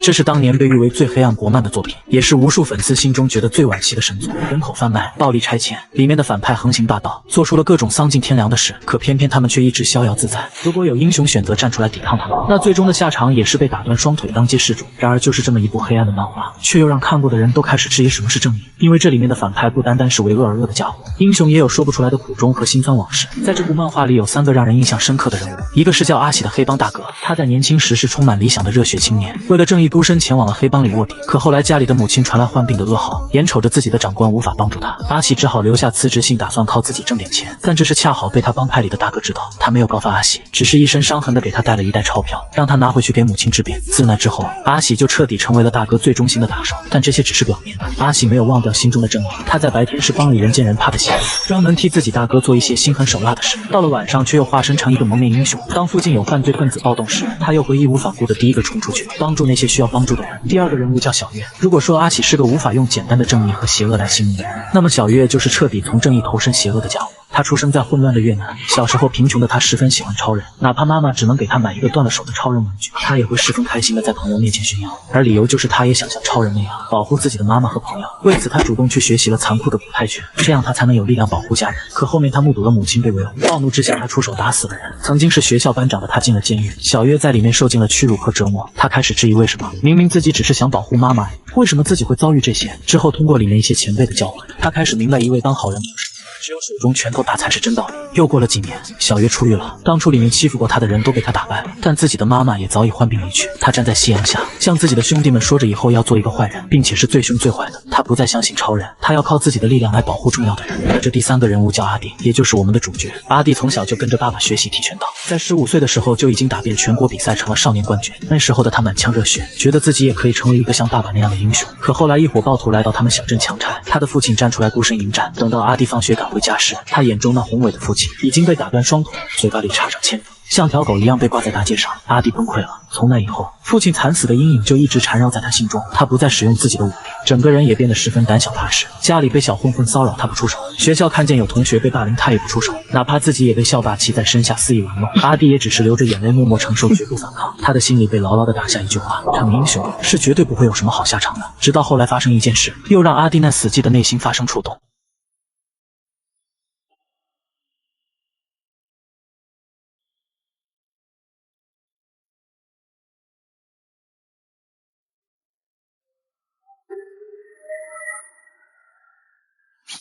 这是当年被誉为最黑暗国漫的作品，也是无数粉丝心中觉得最惋惜的神作。人口贩卖、暴力拆迁，里面的反派横行霸道，做出了各种丧尽天良的事，可偏偏他们却一直逍遥自在。如果有英雄选择站出来抵抗他们，那最终的下场也是被打断双腿当街示众。然而就是这么一部黑暗的漫画，却又让看过的人都开始质疑什么是正义，因为这里面的反派不单单是为恶而恶的家伙，英雄也有说不出来的苦衷和心酸往事。在这部漫画里有3个让人印象深刻的人物，一个是叫阿喜的黑帮大哥，他在年轻时是充满理想的热血青年，为了正义孤身前往了黑帮里卧底，可后来家里的母亲传来患病的噩耗，眼瞅着自己的长官无法帮助他，阿喜只好留下辞职信，打算靠自己挣点钱。但这事恰好被他帮派里的大哥知道，他没有告发阿喜，只是一身伤痕的给他带了一袋钞票，让他拿回去给母亲治病。自那之后，阿喜就彻底成为了大哥最忠心的打手。但这些只是表面，阿喜没有忘掉心中的正义，他在白天是帮里人见人怕的邪恶，专门替自己大哥做一些心狠手辣的事，到了晚上却又化身成一个蒙面英雄。当附近有犯罪分子暴动时，他又会义无反顾的第一个冲出去，帮助那些需要帮助的人。第二个人物叫小月。如果说阿喜是个无法用简单的正义和邪恶来形容的人，那么小月就是彻底从正义投身邪恶的家伙。他出生在混乱的越南，小时候贫穷的他十分喜欢超人，哪怕妈妈只能给他买一个断了手的超人玩具，他也会十分开心的在朋友面前炫耀，而理由就是他也想像超人那样保护自己的妈妈和朋友。为此他主动去学习了残酷的古泰拳，这样他才能有力量保护家人。可后面他目睹了母亲被围殴，暴怒之下他出手打死了人。曾经是学校班长的他进了监狱，小月在里面受尽了屈辱和折磨，他开始质疑为什么明明自己只是想保护妈妈，为什么自己会遭遇这些。之后通过里面一些前辈的教诲，他开始明白一味当好人不是，只有手中拳头大才是真道理。又过了几年，小月出狱了，当初里面欺负过他的人都被他打败了，但自己的妈妈也早已患病离去。他站在夕阳下，向自己的兄弟们说着以后要做一个坏人，并且是最凶最坏的。他不再相信超人，他要靠自己的力量来保护重要的人。而这第3个人物叫阿弟，也就是我们的主角。阿弟从小就跟着爸爸学习跆拳道，在15岁的时候就已经打遍全国比赛，成了少年冠军。那时候的他满腔热血，觉得自己也可以成为一个像爸爸那样的英雄。可后来一伙暴徒来到他们小镇抢柴，他的父亲站出来孤身迎战。等到阿弟放学赶回家时，他眼中那宏伟的父亲已经被打断双腿，嘴巴里插上铅笔，像条狗一样被挂在大街上。阿弟崩溃了。从那以后，父亲惨死的阴影就一直缠绕在他心中。他不再使用自己的武力，整个人也变得十分胆小怕事。家里被小混混骚扰，他不出手；学校看见有同学被霸凌，他也不出手。哪怕自己也被校霸骑在身下肆意玩弄，阿弟也只是流着眼泪默默承受，绝不反抗。他的心里被牢牢地打下一句话：当英雄是绝对不会有什么好下场的。直到后来发生一件事，又让阿弟那死寂的内心发生触动。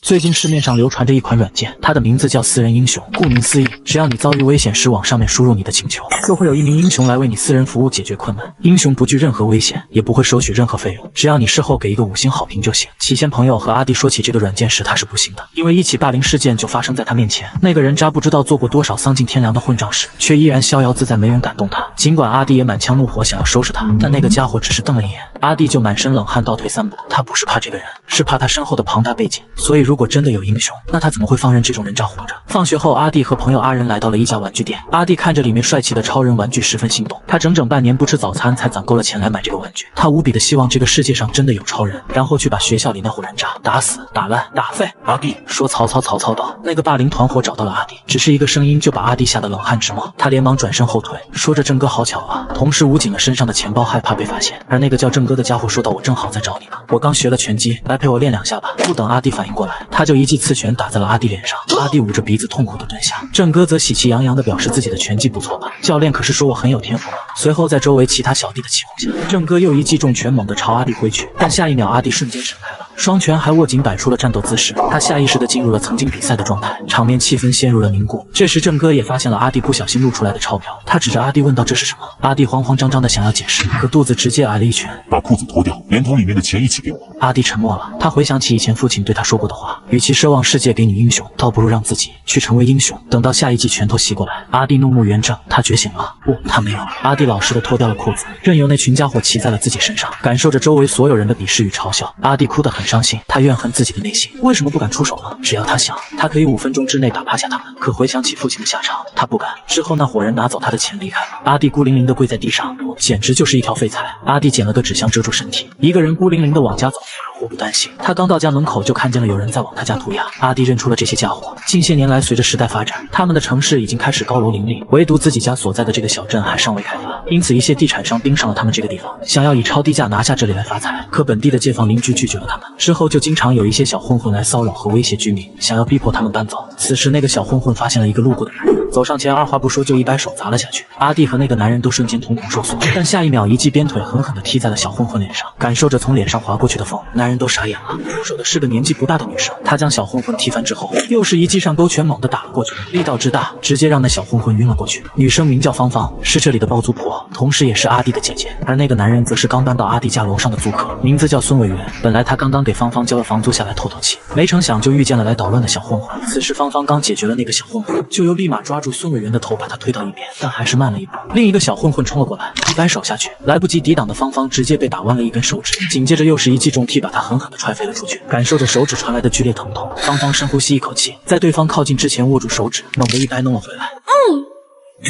最近市面上流传着一款软件，它的名字叫私人英雄。顾名思义，只要你遭遇危险时往上面输入你的请求，就会有一名英雄来为你私人服务解决困难。英雄不惧任何危险，也不会收取任何费用，只要你事后给一个5星好评就行。起先朋友和阿弟说起这个软件时，他是不信的，因为一起霸凌事件就发生在他面前，那个人渣不知道做过多少丧尽天良的混账事，却依然逍遥自在，没人敢动他。尽管阿弟也满腔怒火想要收拾他，但那个家伙只是瞪了一眼，阿弟就满身冷汗倒退3步。他不是怕这个人，是怕他身后的庞大背景。所以如果真的有英雄，那他怎么会放任这种人渣活着？放学后，阿弟和朋友阿仁来到了一家玩具店。阿弟看着里面帅气的超人玩具，十分心动。他整整半年不吃早餐，才攒够了钱来买这个玩具。他无比的希望这个世界上真的有超人，然后去把学校里那伙人渣打死、打烂、打废。阿弟说：“曹操到。”那个霸凌团伙找到了阿弟，只是一个声音就把阿弟吓得冷汗直冒。他连忙转身后退，说着：“郑哥，好巧啊！”同时捂紧了身上的钱包，害怕被发现。而那个叫郑哥的家伙说道：“我正好在找你呢，我刚学了拳击，来陪我练2下吧。”不等阿弟反应过来，他就一记刺拳打在了阿弟脸上。阿弟捂着鼻子痛苦地蹲下。郑哥则喜气洋洋地表示自己的拳技不错吧，教练可是说我很有天赋。随后在周围其他小弟的起哄下，郑哥又一记重拳猛地朝阿弟挥去，但下一秒阿弟瞬间闪开了，双拳还握紧，摆出了战斗姿势。他下意识地进入了曾经比赛的状态，场面气氛陷入了凝固。这时郑哥也发现了阿弟不小心露出来的钞票，他指着阿弟问道：“这是什么？”阿弟慌慌张张地想要解释，可肚子直接挨了一拳。把裤子脱掉，连同里面的钱一起给我。阿弟沉默了，他回想起以前父亲对他说过的话，与其奢望世界给你英雄，倒不如让自己去成为英雄。等到下一记拳头袭过来，阿弟怒目圆睁，他觉醒了。不，他没有。阿弟老实的脱掉了裤子，任由那群家伙骑在了自己身上，感受着周围所有人的鄙视与嘲笑。阿弟哭得很伤心，他怨恨自己的内心，为什么不敢出手呢？只要他想，他可以5分钟之内打趴下他们。可回想起父亲的下场，他不敢。之后那伙人拿走他的钱离开了，阿弟孤零零的跪在地上，简直就是一条废材。阿弟捡了个纸箱遮住身体，一个人孤零零的往家走。祸不单行，他刚到家门口就看见了有人在往他家涂鸦。阿弟认出了这些家伙。近些年来，随着时代发展，他们的城市已经开始高楼林立，唯独自己家所在的这个小镇还尚未开发，因此一些地产商盯上了他们这个地方，想要以超低价拿下这里来发财。可本地的街坊邻居拒绝了他们，之后就经常有一些小混混来骚扰和威胁居民，想要逼迫他们搬走。此时那个小混混发现了一个路过的男人，走上前，二话不说就一摆手砸了下去。阿弟和那个男人都瞬间瞳孔收缩，但下一秒一记鞭腿狠狠地踢在了小混混脸上，感受着从脸上划过去的风，男人都傻眼了。出手的是个年纪不大的女生，她将小混混踢翻之后，又是一记上勾拳猛地打了过去，力道之大，直接让那小混混晕了过去。女生名叫芳芳，是这里的包租婆，同时也是阿弟的姐姐。而那个男人则是刚搬到阿弟家楼上的租客，名字叫孙伟元。本来他刚刚给芳芳交了房租下来透透气，没成想就遇见了来捣乱的小混混。此时芳芳刚解决了那个小混混，就又立马抓住孙伟元的头把他推到一边，但还是慢了一步。另一个小混混冲了过来，一摆手下去，来不及抵挡的芳芳直接被打弯了一根手指，紧接着又是一记重踢把他狠狠地踹飞了出去。感受着手指传来的剧烈疼痛，芳芳深呼吸一口气，在对方靠近之前握住手指，猛地一掰弄了回来。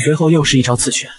随后又是一招刺拳。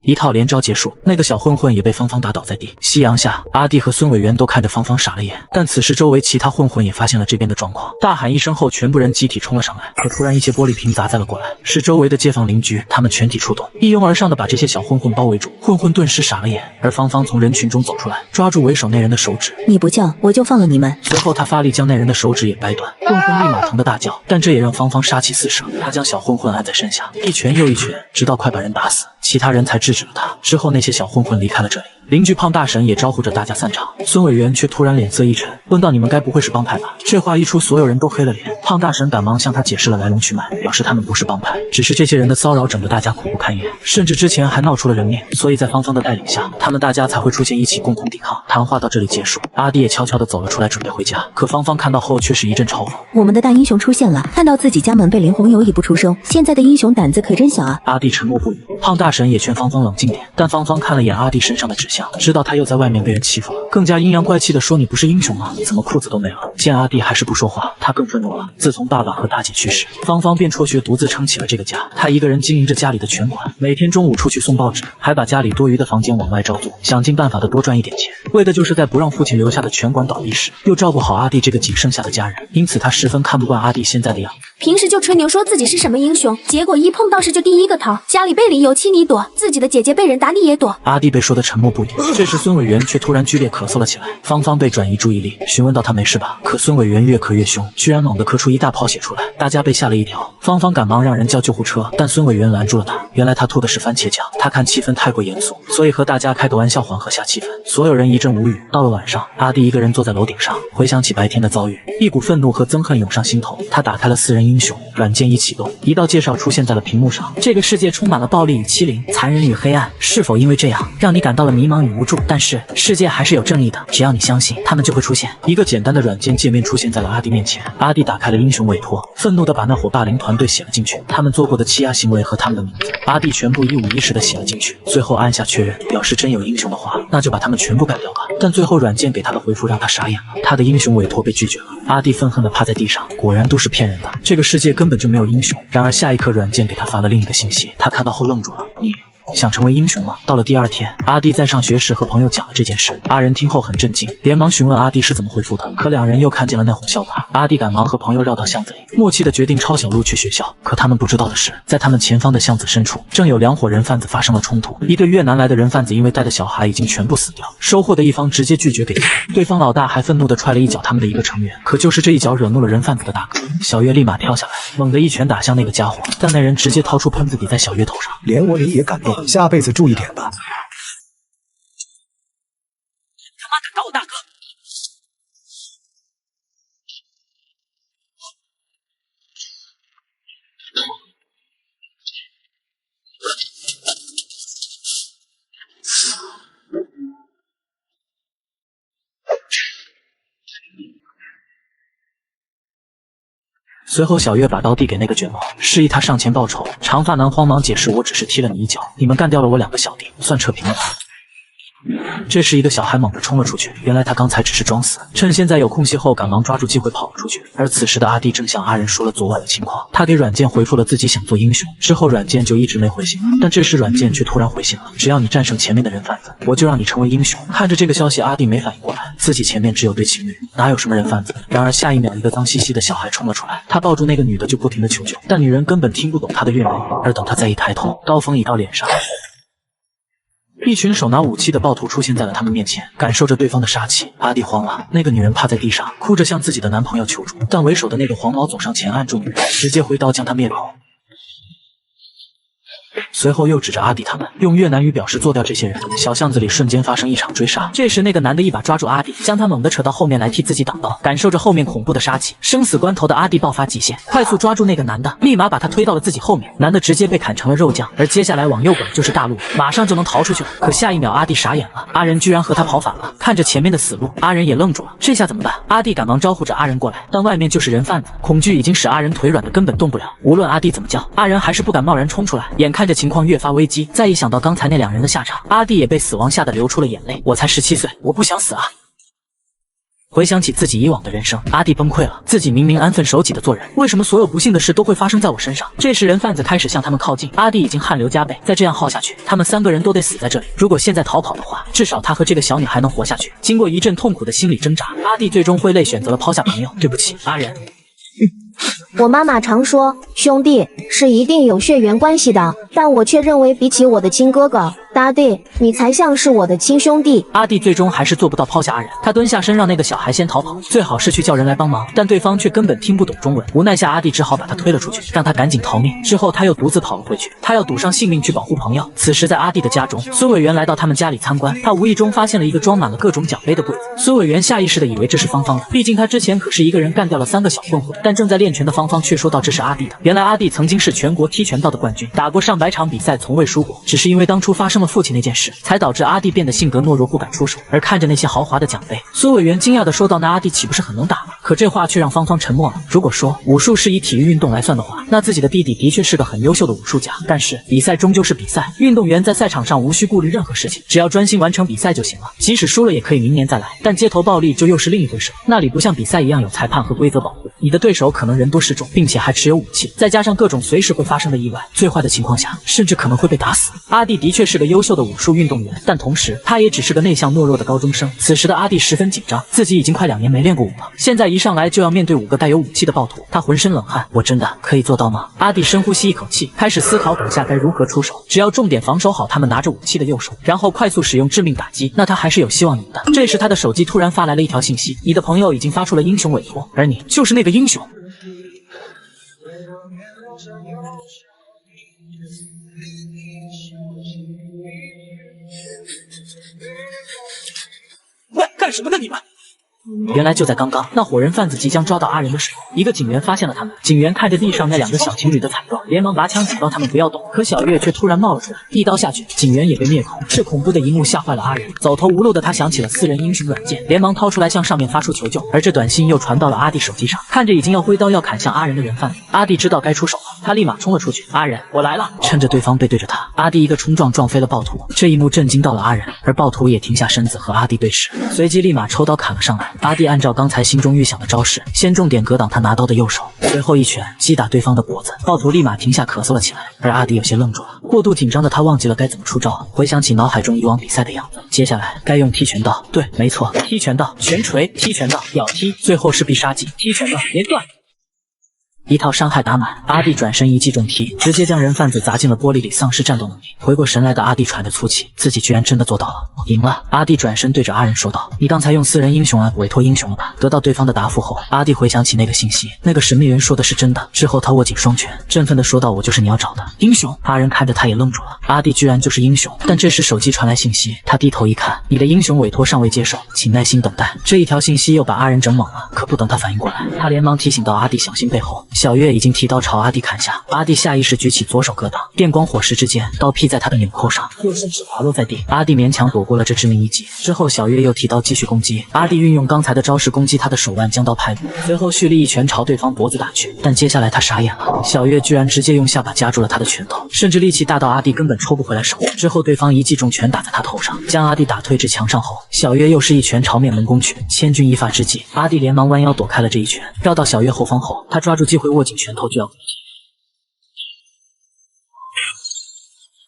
一套连招结束，那个小混混也被芳芳打倒在地。夕阳下，阿弟和孙伟元都看着芳芳傻了眼。但此时周围其他混混也发现了这边的状况，大喊一声后，全部人集体冲了上来。可突然一些玻璃瓶砸在了过来，是周围的街坊邻居，他们全体出动，一拥而上的把这些小混混包围住。混混顿时傻了眼，而芳芳从人群中走出来，抓住为首那人的手指，你不叫我就放了你们。随后他发力将那人的手指也掰断，混混立马疼得大叫，但这也让芳芳杀气四射。他将小混混按在身下，一拳又一拳，直到快把人打死，其他人才制止了他。之后那些小混混离开了这里，邻居胖大婶也招呼着大家散场。孙委员却突然脸色一沉，问道：“你们该不会是帮派吧？”这话一出，所有人都黑了脸。胖大婶赶忙向他解释了来龙去脉，表示他们不是帮派，只是这些人的骚扰整得大家苦不堪言，甚至之前还闹出了人命，所以在芳芳的带领下，他们大家才会出现一起共同抵抗。谈话到这里结束，阿弟也悄悄地走了出来，准备回家。可芳芳看到后却是一阵嘲讽：“我们的大英雄出现了，看到自己家门被连红油一不出声，现在的英雄胆子可真小啊！”阿弟沉默不语，胖大婶也劝芳芳冷静点，但芳芳看了眼阿弟身上的指向，知道他又在外面被人欺负了，更加阴阳怪气地说：“你不是英雄吗？怎么裤子都没了？”见阿弟还是不说话，他更愤怒了。自从爸爸和大姐去世，芳芳便辍学独自撑起了这个家。她一个人经营着家里的拳馆，每天中午出去送报纸，还把家里多余的房间往外招租，想尽办法的多赚一点钱，为的就是在不让父亲留下的拳馆倒闭时，又照顾好阿弟这个仅剩下的家人。因此她十分看不惯阿弟现在的样子。平时就吹牛说自己是什么英雄，结果一碰到事就第一个逃，家里被淋油漆你躲，自己的姐姐被人打你也躲。阿弟被说得沉默不语。这时孙委员却突然剧烈咳嗽了起来，芳芳被转移注意力，询问到他没事吧？可孙委员越咳越凶，居然猛地咳出一大泡血出来，大家被吓了一跳。芳芳赶忙让人叫救护车，但孙委员拦住了他。原来他吐的是番茄酱，他看气氛太过严肃，所以和大家开个玩笑缓和下气氛。所有人一阵无语。到了晚上，阿弟一个人坐在楼顶上，回想起白天的遭遇，一股愤怒和憎恨涌上心头。他打开了私人英雄软件一启动，一道介绍出现在了屏幕上。这个世界充满了暴力与欺凌，残忍与黑暗，是否因为这样让你感到了迷茫与无助？但是世界还是有正义的，只要你相信，他们就会出现。一个简单的软件界面出现在了阿弟面前，阿弟打开了英雄委托，愤怒地把那伙霸凌团队写了进去，他们做过的欺压行为和他们的名字，阿弟全部一五一十地写了进去，最后按下确认，表示真有英雄的话，那就把他们全部干掉吧。但最后软件给他的回复让他傻眼了，他的英雄委托被拒绝了。阿弟愤恨地趴在地上，果然都是骗人的，这个世界根本就没有英雄。然而下一刻，软件给他发了另一个信息，他看到后愣住了，你想成为英雄吗？到了第二天，阿弟在上学时和朋友讲了这件事，阿仁听后很震惊，连忙询问阿弟是怎么回复的。可两人又看见了那伙小娃，阿弟赶忙和朋友绕到巷子里，默契的决定抄小路去学校。可他们不知道的是，在他们前方的巷子深处，正有两伙人贩子发生了冲突。一对越南来的人贩子因为带的小孩已经全部死掉，收获的一方直接拒绝给钱，对方老大还愤怒的踹了一脚他们的一个成员。可就是这一脚惹怒了人贩子的大哥，小月立马跳下来，猛地一拳打向那个家伙，但那人直接掏出喷子抵在小月头上。连我你也敢动，下辈子注意点吧。他妈敢打我大哥！随后小月把刀递给那个卷毛，示意他上前报仇。长发男慌忙解释，我只是踢了你一脚，你们干掉了我2个小弟，算扯平了吧。这时，一个小孩猛地冲了出去。原来他刚才只是装死，趁现在有空隙后，赶忙抓住机会跑了出去。而此时的阿弟正向阿仁说了昨晚的情况。他给软件回复了自己想做英雄，之后软件就一直没回信。但这时软件却突然回信了：只要你战胜前面的人贩子，我就让你成为英雄。看着这个消息，阿弟没反应过来，自己前面只有对情侣，哪有什么人贩子？然而下一秒，一个脏兮兮的小孩冲了出来，他抱住那个女的就不停地求救，但女人根本听不懂他的粤语。而等他再一抬头，刀锋已到脸上。一群手拿武器的暴徒出现在了他们面前，感受着对方的杀气，阿弟慌了。那个女人趴在地上，哭着向自己的男朋友求助，但为首的那个黄毛走上前按住女人，直接挥刀将她灭口。随后又指着阿弟他们，用越南语表示做掉这些人。小巷子里瞬间发生一场追杀。这时那个男的一把抓住阿弟，将他猛地扯到后面来替自己挡刀。感受着后面恐怖的杀气，生死关头的阿弟爆发极限，快速抓住那个男的，立马把他推到了自己后面。男的直接被砍成了肉酱，而接下来往右拐就是大路，马上就能逃出去了。可下一秒阿弟傻眼了，阿仁居然和他跑反了。看着前面的死路，阿仁也愣住了，这下怎么办？阿弟赶忙招呼着阿仁过来，但外面就是人贩子，恐惧已经使阿仁腿软的根本动不了。无论阿弟怎么叫，阿仁还是不敢贸然冲出来。眼看着情况越发危机，再一想到刚才那两人的下场，阿弟也被死亡吓得流出了眼泪。我才17岁，我不想死啊！回想起自己以往的人生，阿弟崩溃了。自己明明安分守己的做人，为什么所有不幸的事都会发生在我身上？这时人贩子开始向他们靠近，阿弟已经汗流浃背，再这样耗下去，他们3个人都得死在这里。如果现在逃跑的话，至少他和这个小女孩能活下去。经过一阵痛苦的心理挣扎，阿弟最终挥泪选择了抛下朋友。对不起，阿仁。我妈妈常说，兄弟是一定有血缘关系的，但我却认为比起我的亲哥哥，大弟，你才像是我的亲兄弟。阿弟最终还是做不到抛下阿仁，他蹲下身让那个小孩先逃跑，最好是去叫人来帮忙，但对方却根本听不懂中文。无奈下，阿弟只好把他推了出去，让他赶紧逃命。之后他又独自跑了回去，他要赌上性命去保护朋友。此时在阿弟的家中，孙委员来到他们家里参观，他无意中发现了一个装满了各种奖杯的柜子。孙委员下意识的以为这是芳芳的，毕竟他之前可是一个人干掉了3个小混混。但正在练拳的芳芳却说道这是阿弟的。原来阿弟曾经是全国踢拳道的冠军，打过上百场比赛，从未输过。只是因为当初发生了父亲那件事，才导致阿弟变得性格懦弱，不敢出手。而看着那些豪华的奖杯，孙委员惊讶地说道：“那阿弟岂不是很能打吗？”可这话却让芳芳沉默了。如果说武术是以体育运动来算的话，那自己的弟弟的确是个很优秀的武术家。但是比赛终究是比赛，运动员在赛场上无需顾虑任何事情，只要专心完成比赛就行了。即使输了也可以明年再来。但街头暴力就又是另一回事，那里不像比赛一样有裁判和规则保护，你的对手可能人多势众，并且还持有武器，再加上各种随时会发生的意外，最坏的情况下甚至可能会被打死。阿弟的确是个优秀的武术运动员，但同时他也只是个内向懦弱的高中生。此时的阿弟十分紧张，自己已经快2年没练过武了，现在一上来就要面对5个带有武器的暴徒，他浑身冷汗。我真的可以做到吗？阿弟深呼吸一口气，开始思考等下该如何出手。只要重点防守好他们拿着武器的右手，然后快速使用致命打击，那他还是有希望赢的。这时他的手机突然发来了一条信息：你的朋友已经发出了英雄委托，而你就是那个英雄。喂，干什么呢你们？原来就在刚刚，那伙人贩子即将抓到阿仁的时候，一个警员发现了他们。警员看着地上那2个小情侣的惨状，连忙拔枪警告他们不要动。可小月却突然冒了出来，一刀下去，警员也被灭口。这恐怖的一幕吓坏了阿仁，走投无路的他想起了私人英雄软件，连忙掏出来向上面发出求救。而这短信又传到了阿弟手机上，看着已经要挥刀要砍向阿仁的人贩子，阿弟知道该出手了，他立马冲了出去。阿仁，我来了！趁着对方背对着他，阿弟一个冲撞撞飞了暴徒。这一幕震惊到了阿仁，而暴徒也停下身子和阿弟对视，随即立马抽刀砍了上来。阿弟按照刚才心中预想的招式，先重点格挡他拿刀的右手，随后一拳击打对方的脖子，暴徒立马停下咳嗽了起来。而阿弟有些愣住了，过度紧张的他忘记了该怎么出招，回想起脑海中以往比赛的样子，接下来该用踢拳道，对，没错，踢拳道，拳锤，踢拳道，咬踢，最后是必杀技，踢拳道连断。一套伤害打满，阿弟转身一记重踢，直接将人贩子砸进了玻璃里，丧失战斗能力。回过神来的阿弟喘着粗气，自己居然真的做到了，赢了。阿弟转身对着阿仁说道：“你刚才用私人英雄委托英雄了吧？”得到对方的答复后，阿弟回想起那个信息，那个神秘人说的是真的。之后他握紧双拳，振奋地说道：“我就是你要找的英雄。”阿仁看着他也愣住了，阿弟居然就是英雄。但这时手机传来信息，他低头一看，你的英雄委托尚未接受，请耐心等待。这一条信息又把阿仁整懵了，可不等他反应过来，他连忙提醒到阿弟小心背后。小月已经提刀朝阿弟砍下，阿弟下意识举起左手格挡，电光火石之间，刀劈在他的领口上，又顺势滑落在地。阿弟勉强躲过了这致命一击。之后，小月又提刀继续攻击，阿弟运用刚才的招式攻击他的手腕，将刀拍落，随后蓄力一拳朝对方脖子打去。但接下来他傻眼了，小月居然直接用下巴夹住了他的拳头，甚至力气大到阿弟根本抽不回来手。之后对方一记重拳打在他头上，将阿弟打退至墙上后，小月又是一拳朝面门攻去。千钧一发之际，阿弟连忙弯腰躲开了这一拳，绕到小月后方后，他抓住机会握紧拳头就要攻击。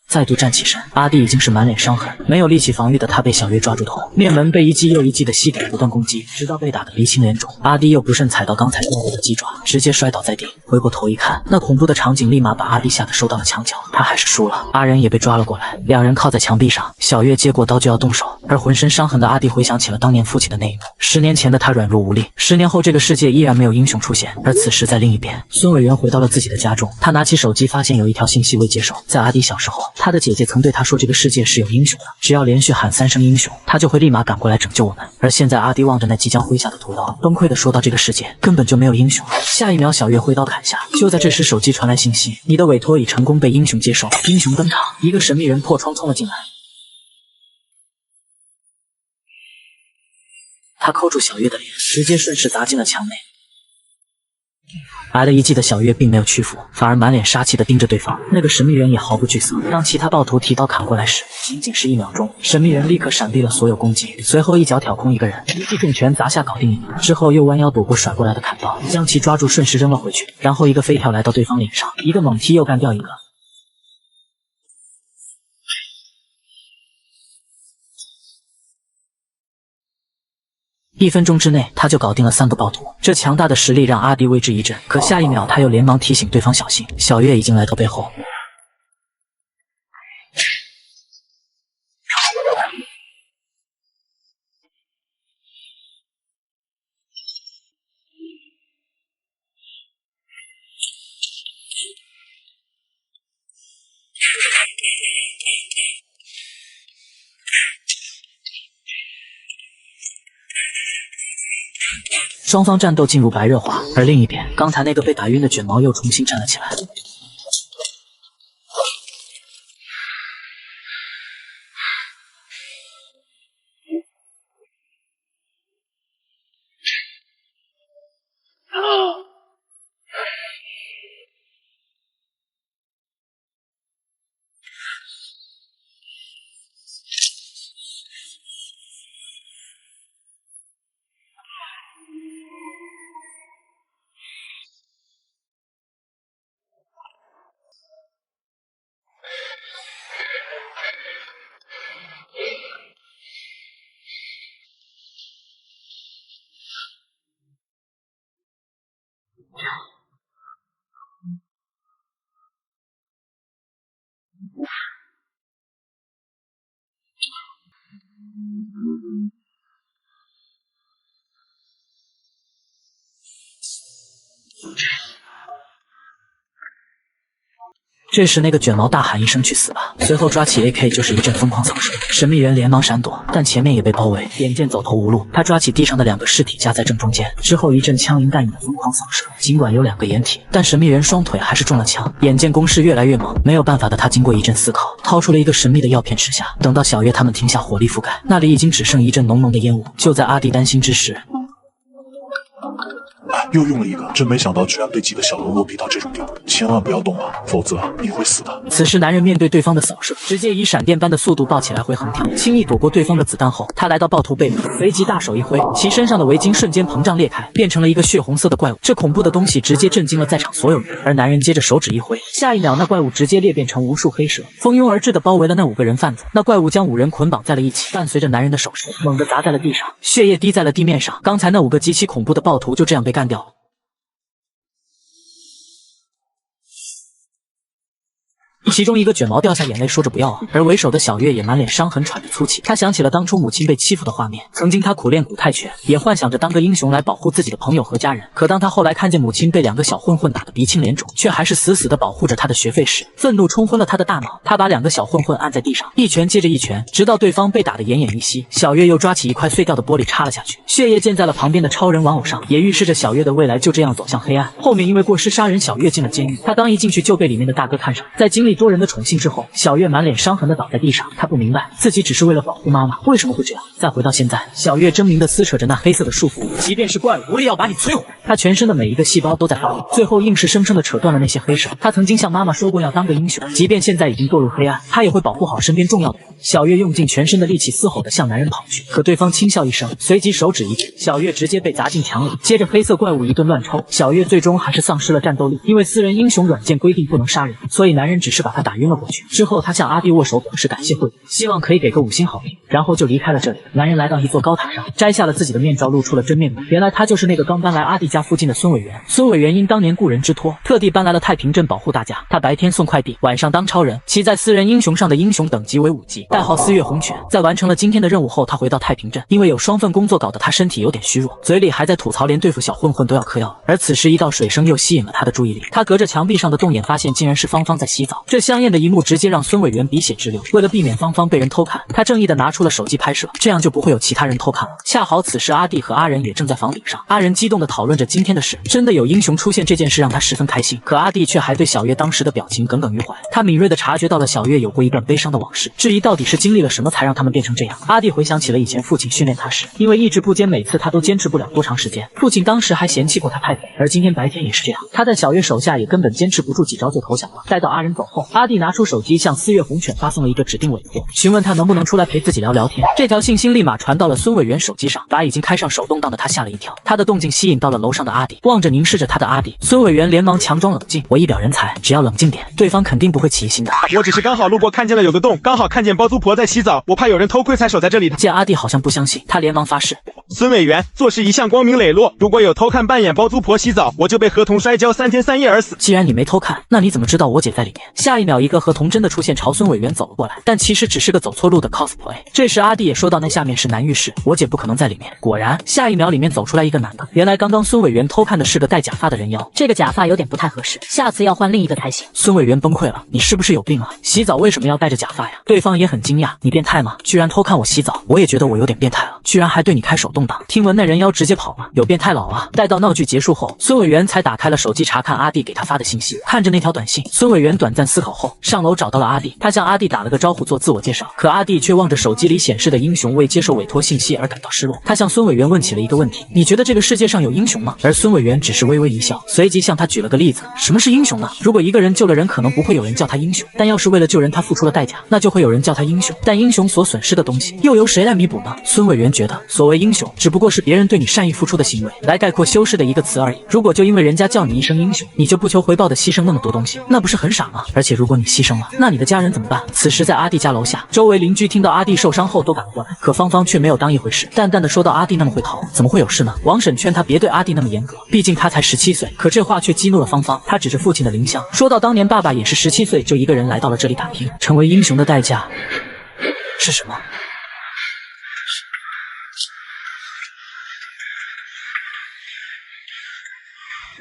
再度站起身，阿弟已经是满脸伤痕，没有力气防御的他被小月抓住头，面门被一记又一记的膝点不断攻击，直到被打得鼻青脸肿。阿弟又不慎踩到刚才动过的鸡爪，直接摔倒在地。回过头一看，那恐怖的场景立马把阿弟吓得收到了墙角，他还是输了。阿仁也被抓了过来，两人靠在墙壁上，小月接过刀就要动手，而浑身伤痕的阿弟回想起了当年父亲的那一幕。10年前的他软弱无力，10年后这个世界依然没有英雄出现。而此时在另一边，孙委员回到了自己的家中，他拿起手机发现有一条信息未接收。在阿弟小时候，他的姐姐曾对他说，这个世界是有英雄的，只要连续喊3声英雄，他就会立马赶过来拯救我们。而现在阿弟望着那即将挥下的屠刀，崩溃地说道，这个世界根本就没有英雄了。下一秒，小月挥刀砍下，就在这时手机传来信息，你的委托已成功被英雄接受。英雄登场，一个神秘人破窗冲了进来，他扣住小月的脸，直接顺势砸进了墙内。挨了一记的小月并没有屈服，反而满脸杀气地盯着对方。那个神秘人也毫不惧色。当其他暴徒提刀砍过来时，仅仅是1秒钟，神秘人立刻闪避了所有攻击，随后一脚挑空一个人，一记重拳砸下搞定一个，之后又弯腰躲过甩过来的砍刀，将其抓住顺势扔了回去，然后一个飞跳来到对方脸上，一个猛踢又干掉一个。1分钟之内，他就搞定了3个暴徒。这强大的实力让阿弟为之一振，可下一秒他又连忙提醒对方小心。小月已经来到背后，双方战斗进入白热化，而另一边，刚才那个被打晕的卷毛又重新站了起来。这时，那个卷毛大喊一声去死吧，随后抓起 AK 就是一阵疯狂扫射。神秘人连忙闪躲，但前面也被包围，眼见走投无路，他抓起地上的2个尸体夹在正中间，之后一阵枪林弹雨的疯狂扫射。尽管有2个掩体，但神秘人双腿还是中了枪。眼见攻势越来越猛，没有办法的他经过一阵思考，掏出了一个神秘的药片吃下。等到小月他们停下火力覆盖，那里已经只剩一阵浓浓的烟雾。就在阿弟担心之时，又用了一个，真没想到居然被挤得小喽啰逼到这种地步，千万不要动啊，否则你会死的。此时男人面对对方的扫射，直接以闪电般的速度抱起来回横跳，轻易躲过对方的子弹后，他来到暴徒背部，随即大手一挥，其身上的围巾瞬间膨胀裂开，变成了一个血红色的怪物。这恐怖的东西直接震惊了在场所有人，而男人接着手指一挥，下一秒那怪物直接裂变成无数黑蛇，蜂拥而至的包围了那5个人贩子。那怪物将5人捆绑在了一起，伴随着男人的手势，猛地砸在了地上，血液滴在了地面上。刚才那5个极其恐怖的暴徒就这样被干掉了。其中一个卷毛掉下眼泪，说着不要啊。而为首的小月也满脸伤痕，喘着粗气。他想起了当初母亲被欺负的画面，曾经他苦练古泰拳，也幻想着当个英雄来保护自己的朋友和家人。可当他后来看见母亲被2个小混混打得鼻青脸肿，却还是死死地保护着他的学费时，愤怒冲昏了他的大脑。他把2个小混混按在地上，一拳接着一拳，直到对方被打得奄奄一息。小月又抓起一块碎掉的玻璃插了下去，血液溅在了旁边的超人玩偶上，也预示着小月的未来就这样走向黑暗。后面因为过失杀人，小月进了监狱。他刚一进去就被里面的大哥看上，在经历多人的宠幸之后，小月满脸伤痕地倒在地上。他不明白自己只是为了保护妈妈，为什么会这样。再回到现在，小月狰狞地撕扯着那黑色的束缚，即便是怪物，我也要把你摧毁。他全身的每一个细胞都在发怒，最后硬是生生地扯断了那些黑绳。他曾经向妈妈说过要当个英雄，即便现在已经堕入黑暗，他也会保护好身边重要的人。小月用尽全身的力气嘶吼地向男人跑去，可对方轻笑一声，随即手指一指，小月直接被砸进墙里。接着黑色怪物一顿乱抽，小月最终还是丧失了战斗力，因为私人英雄软件规定不能杀人，所以男人只是把他打晕了过去。之后他向阿弟握手表示感谢惠顾，希望可以给个5星好评，然后就离开了这里。男人来到一座高塔上，摘下了自己的面罩，露出了真面目。原来他就是那个刚搬来阿弟家附近的孙委员。孙委员因当年雇人之托，特地搬来了太平镇保护大家。他白天送快递，晚上当超人，骑在私人英雄上的英雄等级为5级，代号4月红犬。在完成了今天的任务后，他回到太平镇，因为有双份工作搞得他身体有点虚弱，嘴里还在吐槽连对付小混混都要嗑药。而此时一道水声又吸引了他的注意力，他隔着墙壁上的洞眼发现竟然是芳芳在洗澡。这香艳的一幕直接让孙委员鼻血直流。为了避免芳芳被人偷看，他正义地拿出了手机拍摄，这样就不会有其他人偷看了。恰好此时阿弟和阿仁也正在房顶上，阿仁激动地讨论着今天的事，真的有英雄出现这件事让他十分开心。可阿弟却还对小月当时的表情耿耿于怀，他敏锐地察觉到了小月有过一段悲伤的往事，质疑到底是经历了什么才让他们变成这样。阿弟回想起了以前父亲训练他时，因为意志不坚，每次他都坚持不了多长时间，父亲当时还嫌弃过他太肥，而今天白天也是这样，他在小月手下也根本坚持不住，几招就投降了。待到阿仁走后，阿弟拿出手机向4月红犬发送了一个指定委托，询问他能不能出来陪自己聊聊天。这条信息立马传到了孙委员手机上，把已经开上手动挡的他吓了一跳。他的动静吸引到了楼上的阿弟，望着凝视着他的阿弟，孙委员连忙强装冷静，我一表人才，只要冷静点，对方肯定不会起疑心的。我只是刚好路过看见了有个洞，刚好看见包租婆在洗澡，我怕有人偷窥才守在这里的。见阿弟好像不相信，他连忙发誓，孙委员做事一向光明磊落，如果有偷看扮演包租婆洗澡，我就被合同摔跤3天3夜而死。既然你没偷看，那你怎么知道我姐在里面？下一秒一个合同真的出现，朝孙委员走了过来，但其实只是个走错路的 cosplay。 这时阿弟也说到，那下面是男浴室，我姐不可能在里面。果然下一秒里面走出来一个男的，原来刚刚孙委员偷看的是个戴假发的人妖，这个假发有点不太合适，下次要换另一个才行。孙委员崩溃了，你是不是有病啊？洗澡为什么要戴着假发呀？对方也很惊讶，你变态吗？居然偷看我洗澡，我也觉得我有点变态了，居然还对你开手动挡。听闻那人妖直接跑了，有变态佬啊！待到闹剧结束后，孙委员才打开了手机查看阿弟给他发的信息，看着那条短信，孙委员短暂思考后上楼找到了阿弟，他向阿弟打了个招呼做自我介绍，可阿弟却望着手机里显示的英雄未接受委托信息而感到失落。他向孙委员问起了一个问题，你觉得这个世界上有英雄吗？而孙委员只是微微一笑，随即向他举了个例子，什么是英雄呢？如果一个人救了人，可能不会有人叫他英雄，但要是为了救人他付出了代价，那就会有人叫他英雄。但英雄所损失的东西，又由谁来弥补呢？孙委员觉得，所谓英雄，只不过是别人对你善意付出的行为，来概括修饰的一个词而已。如果就因为人家叫你一声英雄，你就不求回报的牺牲那么多东西，那不是很傻吗？而且如果你牺牲了，那你的家人怎么办？此时在阿弟家楼下，周围邻居听到阿弟受伤后都赶了过来，可芳芳却没有当一回事，淡淡的说到阿弟那么会逃，怎么会有事呢？王婶劝他别对阿弟那么严格，毕竟他才17岁。可这话却激怒了芳芳，他指着父亲的灵像，说到当年爸爸也是17岁就一个人来到了这里打拼，成为英雄的代价是什么？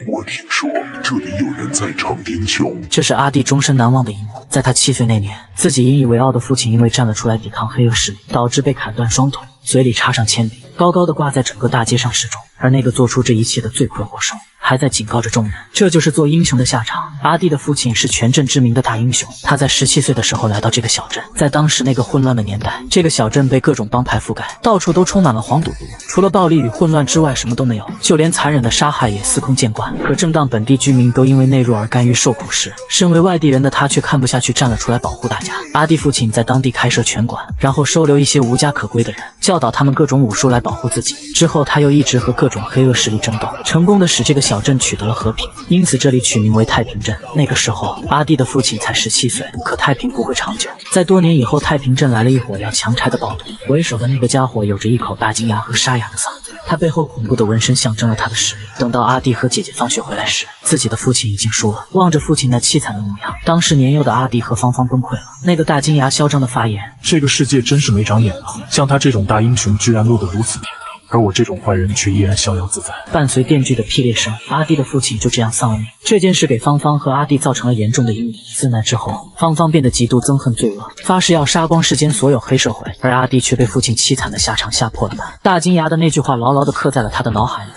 我听说这里有人在唱英雄，这是阿弟终身难忘的一幕。在他7岁那年，自己引以为傲的父亲因为站了出来抵抗黑恶势力，导致被砍断双腿，嘴里插上铅笔，高高的挂在整个大街上示众。而那个做出这一切的罪魁祸首，还在警告着众人，这就是做英雄的下场。阿弟的父亲是全镇知名的大英雄，他在17岁的时候来到这个小镇。在当时那个混乱的年代，这个小镇被各种帮派覆盖，到处都充满了黄赌毒，除了暴力与混乱之外什么都没有，就连残忍的杀害也司空见惯。可正当本地居民都因为内弱而甘于受苦时，身为外地人的他却看不下去，站了出来保护大家。阿弟父亲在当地开设拳馆，然后收留一些无家可归的人，教导他们各种武术来保护自己。之后他又一直和各种黑恶势力争斗，成功的使这个小镇取得了和平，因此这里取名为太平镇。那个时候阿弟的父亲才17岁，可太平不会长久。在多年以后，太平镇来了一伙要强拆的暴徒，为首的那个家伙有着一口大金牙和沙哑的嗓子，他背后恐怖的纹身象征了他的实力。等到阿弟和姐姐放学回来时，自己的父亲已经输了。望着父亲那凄惨的模样，当时年幼的阿弟和芳芳崩溃了。那个大金牙嚣张的发言：“这个世界真是没长眼啊！像他这种大英雄，居然落得如此地步。”而我这种坏人却依然逍遥自在。伴随电锯的劈裂声，阿弟的父亲就这样丧了命。这件事给芳芳和阿弟造成了严重的阴影。自那之后，芳芳变得极度憎恨罪恶，发誓要杀光世间所有黑社会，而阿弟却被父亲凄惨的下场吓破了胆。大金牙的那句话牢牢地刻在了他的脑海里：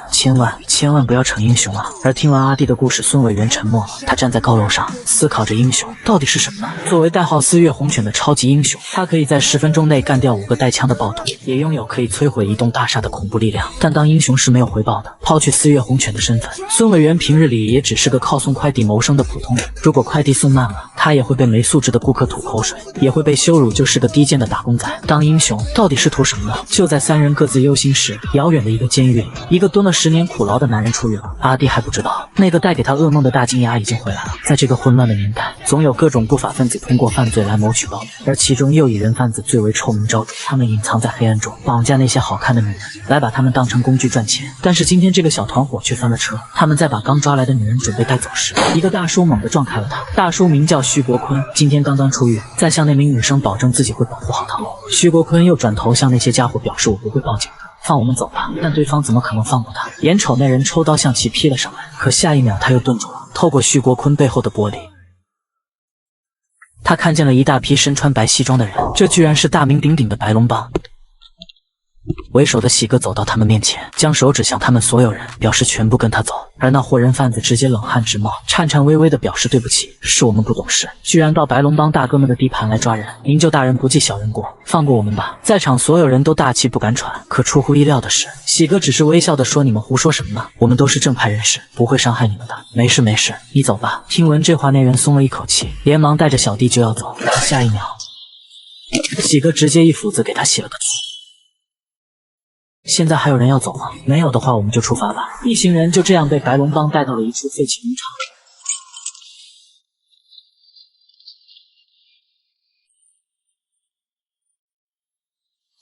千万不要逞英雄啊！而听完阿弟的故事，孙委员沉默了。他站在高楼上，思考着英雄到底是什么呢？作为代号四月红犬的超级英雄，他可以在10分钟内干掉5个带枪的暴徒，也拥有可以摧毁一栋大厦的恐怖力量。但当英雄是没有回报的。抛去四月红犬的身份，孙委员平日里也只是个靠送快递谋生的普通人。如果快递送慢了，他也会被没素质的顾客吐口水，也会被羞辱就是个低贱的打工仔。当英雄到底是图什么呢？就在3人各自忧心时，遥远的一个监狱里，一个蹲了10年苦牢的男人出狱了。阿弟还不知道，那个带给他噩梦的大金牙已经回来了。在这个混乱的年代，总有各种不法分子通过犯罪来谋取暴利，而其中又以人贩子最为臭名昭著。他们隐藏在黑暗中，绑架那些好看的女人，来把他们当成工具赚钱。但是今天这个小团伙却翻了车，他们在把刚抓来的女人准备带走时，一个大叔猛地撞开了他。大叔名叫徐国坤，今天刚刚出狱，在向那名女生保证自己会保护好她。徐国坤又转头向那些家伙表示：“我不会报警的，放我们走吧。”但对方怎么可能放过他？眼瞅那人抽刀向其劈了上来，可下一秒他又顿住了。透过徐国坤背后的玻璃，他看见了一大批身穿白西装的人，这居然是大名鼎鼎的白龙帮。为首的喜哥走到他们面前，将手指向他们所有人，表示全部跟他走。而那货人贩子直接冷汗直冒，颤颤巍巍地表示：“对不起，是我们不懂事，居然到白龙帮大哥们的地盘来抓人，您就大人不计小人过，放过我们吧。”在场所有人都大气不敢喘，可出乎意料的是，喜哥只是微笑地说：“你们胡说什么呢？我们都是正派人士，不会伤害你们的。没事，你走吧。”听闻这话，那人松了一口气，连忙带着小弟就要走。下一秒，喜哥直接一斧子给他洗了个头。现在还有人要走吗？没有的话，我们就出发吧。一行人就这样被白龙帮带到了一处废弃农场。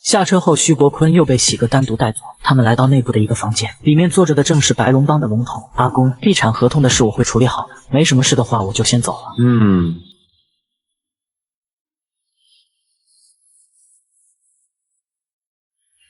下车后，徐国坤又被喜哥单独带走。他们来到内部的一个房间，里面坐着的正是白龙帮的龙头阿公。地产合同的事我会处理好的，没什么事的话，我就先走了。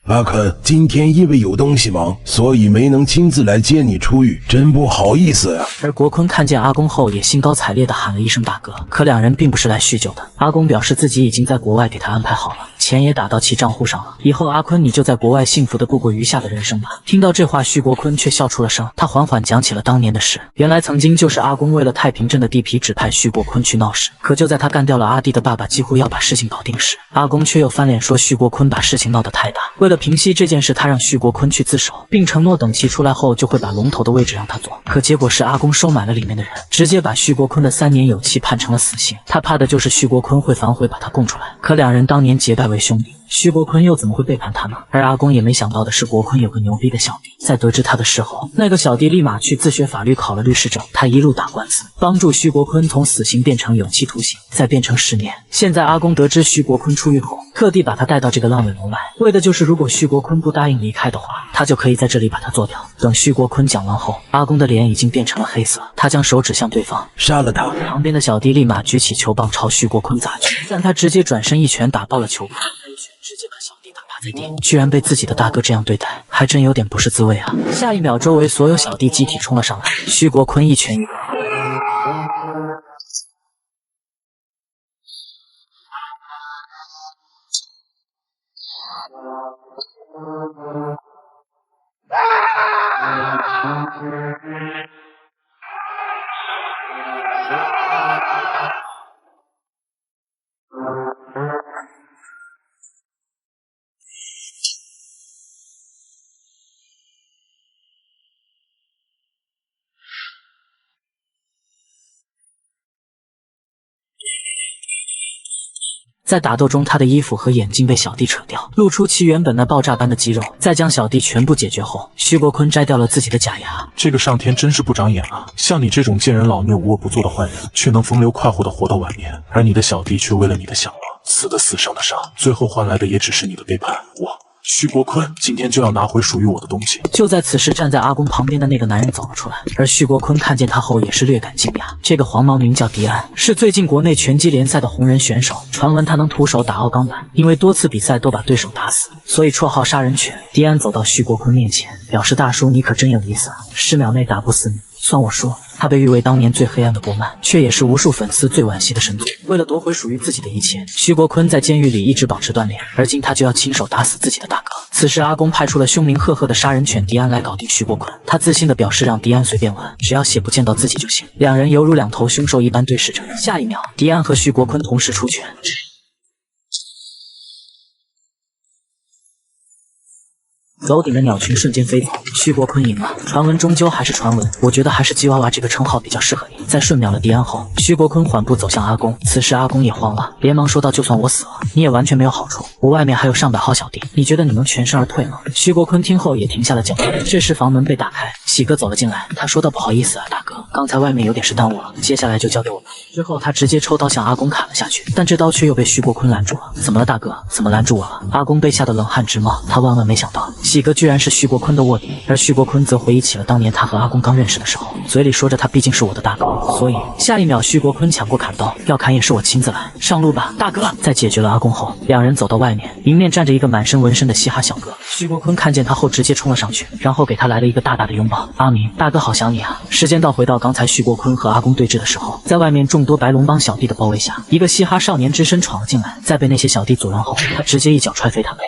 阿肯，今天因为有东西忙，所以没能亲自来接你出狱，真不好意思呀。而国坤看见阿公后，也兴高采烈地喊了一声大哥。可两人并不是来叙旧的。阿公表示自己已经在国外给他安排好了，钱也打到其账户上了。以后阿坤你就在国外幸福地度过余下的人生吧。听到这话，徐国坤却笑出了声。他缓缓讲起了当年的事。原来曾经就是阿公为了太平镇的地皮指派徐国坤去闹事，可就在他干掉了阿弟的爸爸，几乎要把事情搞定时，阿公却又翻脸说徐国坤把事情闹得太大。为了平息这件事，他让徐国坤去自首，并承诺等其出来后就会把龙头的位置让他做。可结果是阿公收买了里面的人，直接把徐国坤的3年有期判成了死刑。他怕的就是徐国坤会反悔把他供出来。可两人当年结拜为兄弟，徐国坤又怎么会背叛他呢？而阿公也没想到的是，国坤有个牛逼的小弟，在得知他的事后，那个小弟立马去自学法律，考了律师证。他一路打官司，帮助徐国坤从死刑变成有期徒刑，再变成10年。现在阿公得知徐国坤出狱后，特地把他带到这个烂尾楼来，为的就是如果徐国坤不答应离开的话，他就可以在这里把他做掉。等徐国坤讲完后，阿公的脸已经变成了黑色，他将手指向对方，杀了他。旁边的小弟立马举起球棒朝徐国坤砸去，但他直接转身一拳打爆了球棒，一拳直接把小弟打趴在地。居然被自己的大哥这样对待，还真有点不是滋味啊！下一秒，周围所有小弟集体冲了上来，徐国坤一拳一个。在打斗中，他的衣服和眼镜被小弟扯掉，露出其原本那爆炸般的肌肉。在将小弟全部解决后，徐国坤摘掉了自己的假牙。这个上天真是不长眼啊！像你这种见人老虐无恶不作的坏人，却能风流快活的活到晚年，而你的小弟却为了你的享乐，死的死，伤的伤，最后换来的也只是你的背叛。我徐国坤，今天就要拿回属于我的东西。就在此时，站在阿公旁边的那个男人走了出来，而徐国坤看见他后也是略感惊讶。这个黄毛名叫迪安，是最近国内拳击联赛的红人选手，传闻他能徒手打奥钢板，因为多次比赛都把对手打死，所以绰号杀人犬。迪安走到徐国坤面前，表示大叔你可真有意思啊，10秒内打不死你。算我说，他被誉为当年最黑暗的国漫，却也是无数粉丝最惋惜的神作。为了夺回属于自己的一切，徐国坤在监狱里一直保持锻炼，而今他就要亲手打死自己的大哥。此时阿公派出了凶名赫赫的杀人犬迪安来搞定徐国坤，他自信地表示让迪安随便玩，只要血不溅到自己就行。两人犹如两头凶兽一般对视着，下一秒，迪安和徐国坤同时出拳。楼顶的鸟群瞬间飞走，徐国坤赢了。传闻终究还是传闻，我觉得还是吉娃娃这个称号比较适合你。在瞬秒了迪安后，徐国坤缓步走向阿公，此时阿公也慌了，连忙说道：“就算我死了，你也完全没有好处，我外面还有上百号小弟，你觉得你能全身而退吗？”徐国坤听后也停下了脚步。这时房门被打开，喜哥走了进来，他说道：“不好意思啊，大哥，刚才外面有点事耽误了，接下来就交给我了。”之后他直接抽刀向阿公砍了下去，但这刀却又被徐国坤拦住了。怎么了，大哥？怎么拦住我了？阿公被吓得冷汗直冒，他万万没想到喜哥居然是徐国坤的卧底，而徐国坤则回忆起了当年他和阿公刚认识的时候，嘴里说着他毕竟是我的大哥，所以下一秒徐国坤抢过砍刀，要砍也是我亲自来，上路吧，大哥。在解决了阿公后，两人走到外面，迎面站着一个满身纹身的嘻哈小哥。徐国坤看见他后直接冲了上去，然后给他来了一个大大的拥抱。阿明，大哥好想你啊。时间倒回到刚才徐国坤和阿公对峙的时候，在外面众多白龙帮小弟的包围下，一个嘻哈少年只身闯了进来，在被那些小弟阻拦后，他直接一脚踹飞他们。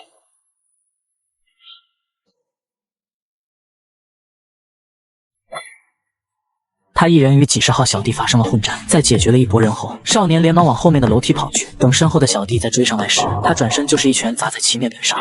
他一人与几十号小弟发生了混战，在解决了一拨人后，少年连忙往后面的楼梯跑去。等身后的小弟再追上来时，他转身就是一拳砸在其面本上。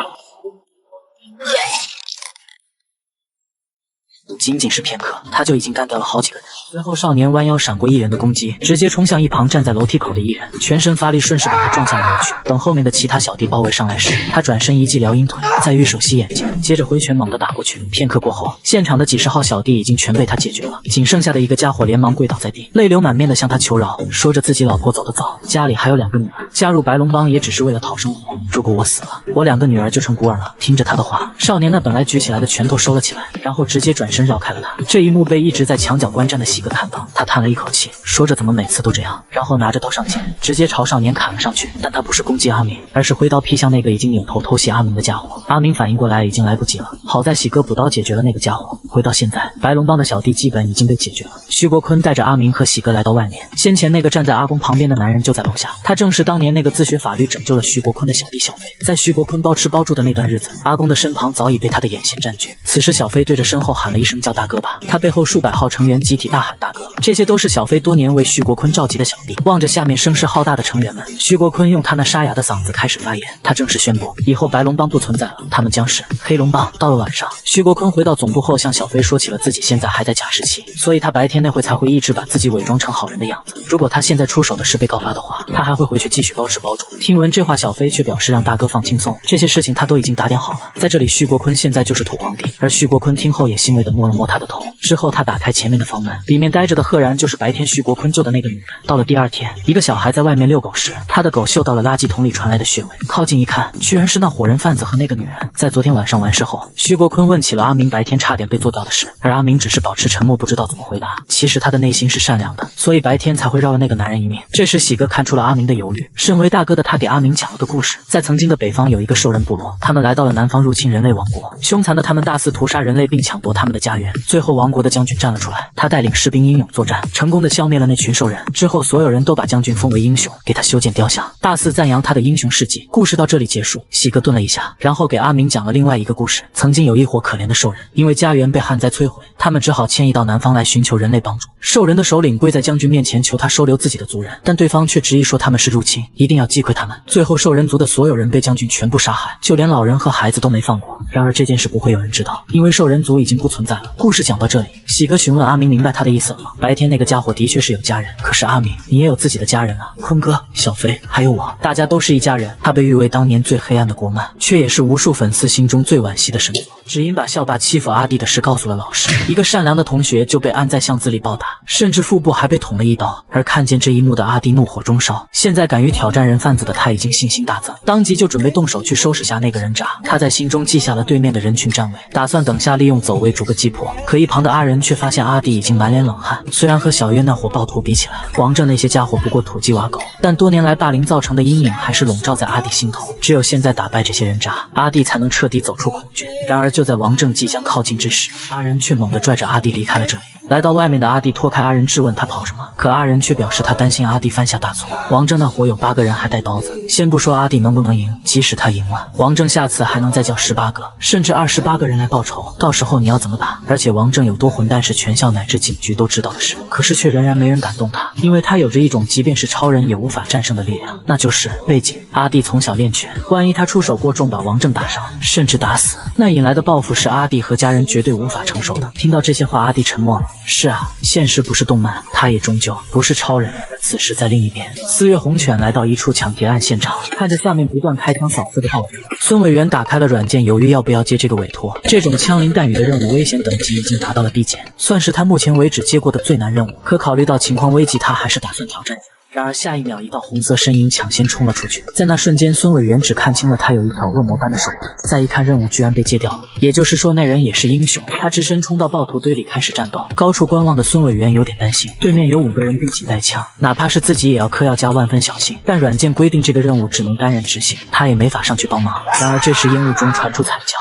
仅仅是片刻，他就已经干掉了好几个人。随后少年弯腰闪过一人的攻击，直接冲向一旁站在楼梯口的一人，全身发力，顺势把他撞向了楼去。等后面的其他小弟包围上来时，他转身一记撩阴腿，再玉手吸眼睛，接着挥拳猛地打过去。片刻过后，现场的几十号小弟已经全被他解决了，仅剩下的一个家伙连忙跪倒在地，泪流满面的向他求饶，说着自己老婆走得早，家里还有2个女儿，加入白龙帮也只是为了讨生活。如果我死了，我2个女儿就成孤儿了。听着他的话，少年那本来举起来的拳头收了起来，然后直接转身绕开了他。这一幕被一直在墙角观战的喜哥看到，他叹了一口气，说着怎么每次都这样，然后拿着刀上前，直接朝少年砍了上去。但他不是攻击阿明，而是挥刀劈向那个已经扭头偷袭阿明的家伙。阿明反应过来已经来不及了，好在喜哥补刀解决了那个家伙。回到现在，白龙帮的小弟基本已经被解决了。徐国坤带着阿明和喜哥来到外面，先前那个站在阿公旁边的男人就在楼下，他正是当年那个自学法律拯救了徐国坤的小弟小飞。在徐国坤包吃包住的那段日子，阿公的身旁早已被他的眼线占据。此时小飞对着身后喊了一声叫大哥吧，他背后数百号成员集体大喊大哥，这些都是小飞多年为徐国坤召集的小弟。望着下面声势浩大的成员们，徐国坤用他那沙哑的嗓子开始发言，他正式宣布以后白龙帮不存在了，他们将是黑龙帮。到了晚上，徐国坤回到总部后向小飞说起了自己现在还在假释期，所以他白天那会才会一直把自己伪装成好人的样子。如果他现在出手的是被告发的话，他还会回去继续包吃包住。听闻这话，小飞却表示让大哥放轻松，这些事情他都已经打点好了。在这里，徐国坤现在就是土皇帝。而徐国坤听后也欣慰地摸了摸他的头，之后他打开前面的房门，里面待着的赫然就是白天徐国坤救的那个女人。到了第2天，一个小孩在外面遛狗时，他的狗嗅到了垃圾桶里传来的血味，靠近一看，居然是那火人贩子和那个女人。在昨天晚上完事后，徐国坤问起了阿明白天差点被做掉的事，而阿明只是保持沉默，不知道怎么回答。其实他的内心是善良的，所以白天才会绕了那个男人一命。这时喜哥看出了阿明的犹豫，身为大哥的他给阿明讲了个故事。在曾经的北方有一个兽人部落，他们来到了南方入侵人类王国，凶残的他们大肆屠杀人类并抢夺他们的家园。最后王国的将军站了出来，他带领士兵英勇作战，成功的消灭了那群兽人。之后所有人都把将军封为英雄，给他修建雕像，大肆赞扬他的英雄事迹。故事到这里结束，喜哥顿了一下，然后给阿明讲了另外一个故事。曾经有一伙可怜的兽人，因为家园被旱灾摧毁，他们只好迁移到南方来寻求人类帮助。兽人的首领跪在将军面前求他收留自己的族人，但对方却执意说他们是入侵，一定要击溃他们。最后兽人族的所有人被将军全部杀害，就连老人和孩子都没放过。然而这件事不会有人知道，因为兽人族已经不存在了。故事讲到这里，喜哥询问阿明明白他的意思了吗？白天那个家伙的确是有家人，可是阿明，你也有自己的家人啊，坤哥、小飞还有我，大家都是一家人。他被誉为当年最黑暗的国漫，却也是无数粉丝心中最惋惜的神作。只因把校霸欺负阿弟的事告诉了老师，一个善良的同学就被按在巷子里暴打，甚至腹部还被捅了一刀。而看见这一幕的阿弟怒火中烧，现在敢于挑战人贩子的他已经信心大增，当即就准备动手去收拾下那个人渣。他在心中记下了对面的人群站位，打算等下利用走位逐个击破。可一旁的阿仁却发现阿弟已经满脸冷汗，虽然和小月那伙暴徒比起来，王正那些家伙不过土鸡瓦狗，但多年来霸凌造成的阴影还是笼罩在阿弟心头。只有现在打败这些人渣，阿弟才能彻底走出恐惧。然而就在王正即将靠近之时，阿仁却猛地拽着阿弟离开了这里。来到外面的阿弟拖开阿仁质问他跑什么，可阿仁却表示他担心阿弟犯下大错。王正那伙有8个人还带刀子，先不说阿弟能不能赢，即使他赢了，王正下次还能再叫18个甚至28个人来报仇，到时候你要怎么打？而且王正有多混蛋是全校乃至警局都知道的事，可是却仍然没人敢动他，因为他有着一种即便是超人也无法战胜的力量，那就是背景。阿弟从小练拳，万一他出手过重把王正打伤甚至打死，那引来的报复是阿弟和家人绝对无法承受的。听到这些话，阿弟沉默了。是啊，现实不是动漫，他也终究不是超人。此时在另一边，四月红犬来到一处抢劫案现场，看着下面不断开枪扫射的暴徒，孙委员打开了软件，犹豫要不要接这个委托。这种枪林弹雨的任务危险等级已经达到了 B 减，算是他目前为止接过的最难任务。可考虑到情况危急，他还是打算挑战一下。然而下一秒，一道红色身影抢先冲了出去，在那瞬间，孙委员只看清了他有一条恶魔般的手腕。再一看，任务居然被接掉了，也就是说那人也是英雄。他只身冲到暴徒堆里开始战斗。高处观望的孙委员有点担心，对面有5个人并且带枪，哪怕是自己也要嗑药加万分小心。但软件规定这个任务只能单人执行，他也没法上去帮忙。然而这时烟雾中传出惨叫，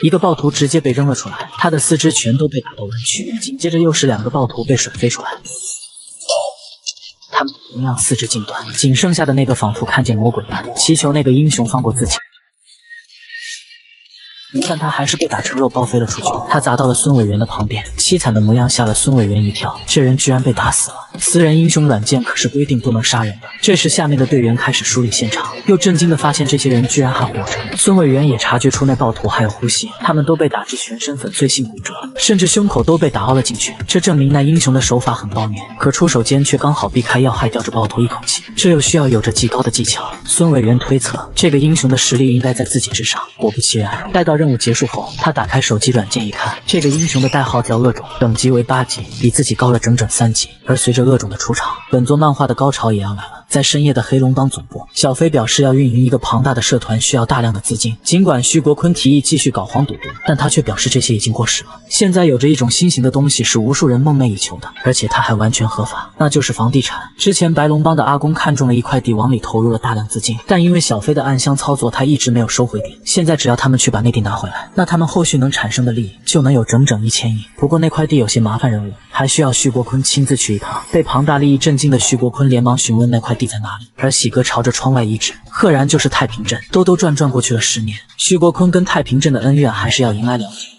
一个暴徒直接被扔了出来，他的四肢全都被打到弯曲，紧接着又是2个暴徒被甩飞出来，他们同样四肢尽断，仅剩下的那个仿佛看见魔鬼般，祈求那个英雄放过自己。但他还是被打成肉包飞了出去。他砸到了孙委员的旁边，凄惨的模样吓了孙委员一跳，这人居然被打死了。私人英雄软件可是规定不能杀人的。这时下面的队员开始梳理现场，又震惊的发现这些人居然还活着。孙委员也察觉出那暴徒还有呼吸，他们都被打至全身粉碎性骨折，甚至胸口都被打凹了进去，这证明那英雄的手法很高明，可出手间却刚好避开要害吊着暴徒一口气，这又需要有着极高的技巧。孙委员推测这个英雄的实力应该在自己之上。果不其然，待到任务结束后，他打开手机软件一看，这个英雄的代号叫恶种，等级为8级，比自己高了整整3级。而随着恶种的出场，本作漫画的高潮也要来了。在深夜的黑龙帮总部，小飞表示要运营一个庞大的社团，需要大量的资金。尽管徐国坤提议继续搞黄赌毒，但他却表示这些已经过时了。现在有着一种新型的东西是无数人梦寐以求的，而且它还完全合法，那就是房地产。之前白龙帮的阿公看中了一块地，往里投入了大量资金，但因为小飞的暗箱操作，他一直没有收回地。现在只要他们去把那地拿回来，那他们后续能产生的利益就能有整整1000亿。不过那块地有些麻烦任务，还需要徐国坤亲自去一趟。被庞大利益震惊的徐国坤连忙询问那块地在哪里，而喜哥朝着窗外一指，赫然就是太平镇。兜兜转转过去了10年，徐国坤跟太平镇的恩怨还是要迎来了结。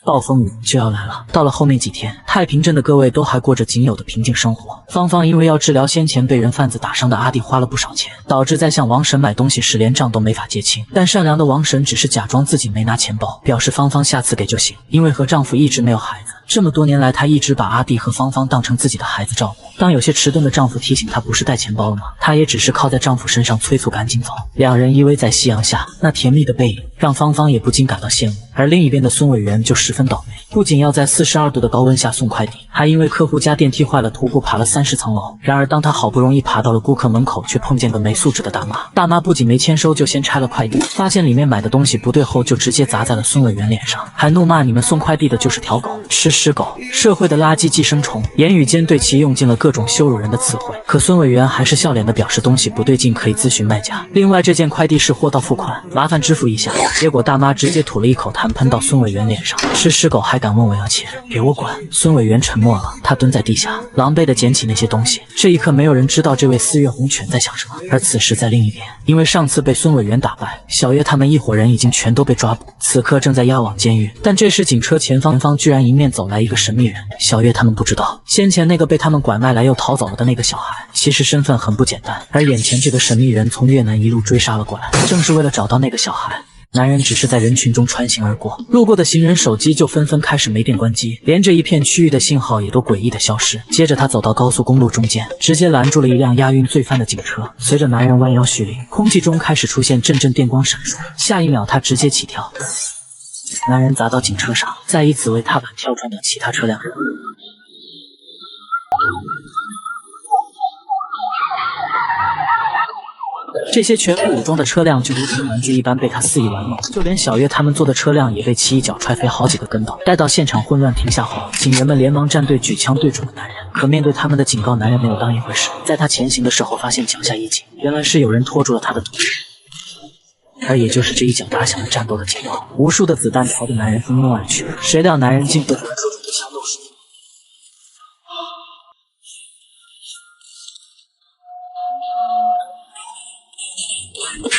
暴风雨就要来了。到了后面几天，太平镇的各位都还过着仅有的平静生活。芳芳因为要治疗先前被人贩子打伤的阿弟，花了不少钱，导致在向王婶买东西时连账都没法结清。但善良的王婶只是假装自己没拿钱包，表示芳芳下次给就行。因为和丈夫一直没有孩子，这么多年来她一直把阿弟和芳芳当成自己的孩子照顾。当有些迟钝的丈夫提醒她不是带钱包了吗？她也只是靠在丈夫身上催促赶紧走。两人依偎在夕阳下，那甜蜜的背影让芳芳也不禁感到羡慕。而另一边的孙委员就十分倒霉，不仅要在42度的高温下送快递，还因为客户家电梯坏了，徒步爬了30层楼。然而当他好不容易爬到了顾客门口，却碰见个没素质的大妈。大妈不仅没签收，就先拆了快递，发现里面买的东西不对后，就直接砸在了孙委员脸上，还怒骂你们送快递的就是条狗，吃尸狗，社会的垃圾寄生虫。言语间对其用尽了各种羞辱人的词汇，可孙委员还是笑脸的表示东西不对劲，可以咨询卖家。另外这件快递是货到付款，麻烦支付一下。结果大妈直接吐了一口痰喷到孙委员脸上，吃尸狗还敢问我要钱，给我滚！孙委员沉默了，他蹲在地下，狼狈地捡起那些东西。这一刻没有人知道这位四月红犬在想什么。而此时在另一边，因为上次被孙委员打败，小叶他们一伙人已经全都被抓捕，此刻正在押往监狱。但这时警车前方居然迎面走来一个神秘人，小叶他们不知道，先前那个被他们拐卖来又逃走了的那个小孩，其实身份很不简单。而眼前这个神秘人从越南一路追杀了过来，正是为了找到那个小孩。男人只是在人群中穿行而过，路过的行人手机就纷纷开始没电关机，连着一片区域的信号也都诡异的消失。接着他走到高速公路中间，直接拦住了一辆押运罪犯的警车。随着男人弯腰蓄力，空气中开始出现阵阵电光闪烁，下一秒他直接起跳，男人砸到警车上，再以此为踏板跳撞到其他车辆上。这些全副武装的车辆就如同玩具一般被他肆意玩弄，就连小月他们坐的车辆也被其一脚踹飞好几个跟斗。待到现场混乱停下后，警员们连忙站队举枪对准了男人，可面对他们的警告，男人没有当一回事。在他前行的时候，发现脚下一紧，原来是有人拖住了他的腿。而也就是这一脚打响了战斗的警报，无数的子弹朝着男人蜂拥而去，谁料男人竟不管各种的枪斗手。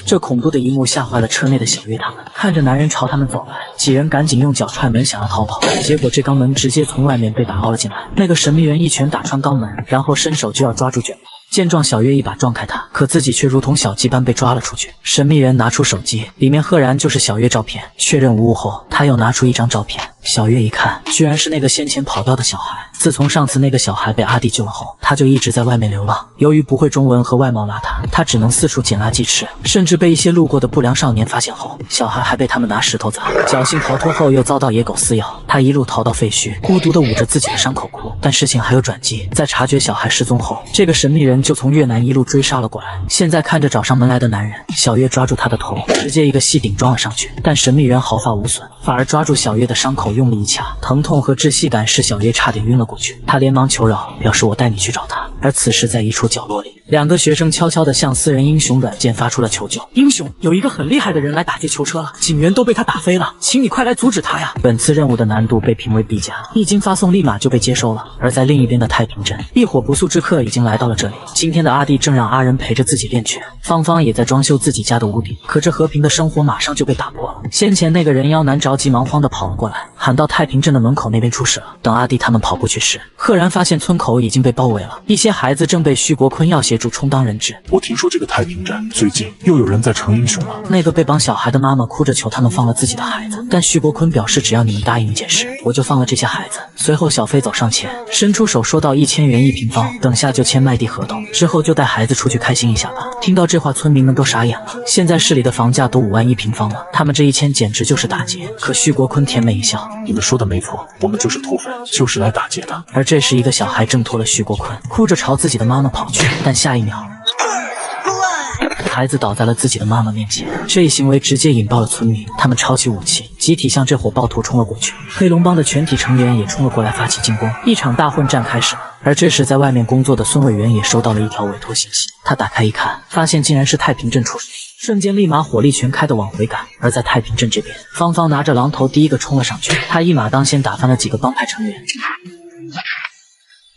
这恐怖的一幕吓坏了车内的小月他们，看着男人朝他们走来，几人赶紧用脚踹门想要逃跑，结果这钢门直接从外面被打凹了进来。那个神秘人一拳打穿钢门，然后伸手就要抓住卷毛。见状，小月一把撞开他，可自己却如同小鸡般被抓了出去。神秘人拿出手机，里面赫然就是小月照片。确认无误后，他又拿出一张照片。小月一看，居然是那个先前跑掉的小孩。自从上次那个小孩被阿弟救了后，他就一直在外面流浪。由于不会中文和外貌邋遢，他只能四处捡垃圾吃，甚至被一些路过的不良少年发现后，小孩还被他们拿石头砸。侥幸逃脱后，又遭到野狗撕咬。他一路逃到废墟，孤独地捂着自己的伤口哭。但事情还有转机，在察觉小孩失踪后，这个神秘人就从越南一路追杀了过来。现在看着找上门来的男人，小月抓住他的头，直接一个细顶撞了上去。但神秘人毫发无损，反而抓住小月的伤口用力一掐，疼痛和窒息感使小月差点晕了过去。他连忙求饶，表示我带你去找他。而此时在一处角落里，两个学生悄悄地向私人英雄软件发出了求救。英雄，有一个很厉害的人来打劫囚车了，警员都被他打飞了，请你快来阻止他呀！本次任务的难度被评为 B 加，一经发送立马就被接收了。而在另一边的太平镇，一伙不速之客已经来到了这里。今天的阿弟正让阿仁陪着自己练拳，芳芳也在装修自己家的屋顶。可这和平的生活马上就被打破了。先前那个人妖男着急忙慌地跑了过来，喊到太平镇的门口那边出事了。等阿弟他们跑过去时，赫然发现村口已经被包围了，一些孩子正被徐国坤要协助充当人质。我听说这个太平镇最近又有人在成英雄了。那个被绑小孩的妈妈哭着求他们放了自己的孩子，但徐国坤表示只要你们答应一件事，我就放了这些孩子。随后小飞走上前，伸出手说到1000元1平方，等下就签卖地合同，之后就带孩子出去开心一下吧。听到这话，村民们都傻眼了。现在市里的房价都5万1平方了，他们这一签简直就是打劫。可徐国坤甜美一笑，你们说的没错，我们就是土匪，就是来打劫的。而这时一个小孩挣脱了徐国坤，哭着朝自己的妈妈跑去，但下一秒孩子倒在了自己的妈妈面前，这一行为直接引爆了村民，他们抄起武器，集体向这伙暴徒冲了过去。黑龙帮的全体成员也冲了过来发起进攻，一场大混战开始。而这时在外面工作的孙委员也收到了一条委托信息，他打开一看，发现竟然是太平镇出事，瞬间立马火力全开的往回赶。而在太平镇这边，芳芳拿着榔头第一个冲了上去，他一马当先打翻了几个帮派成员。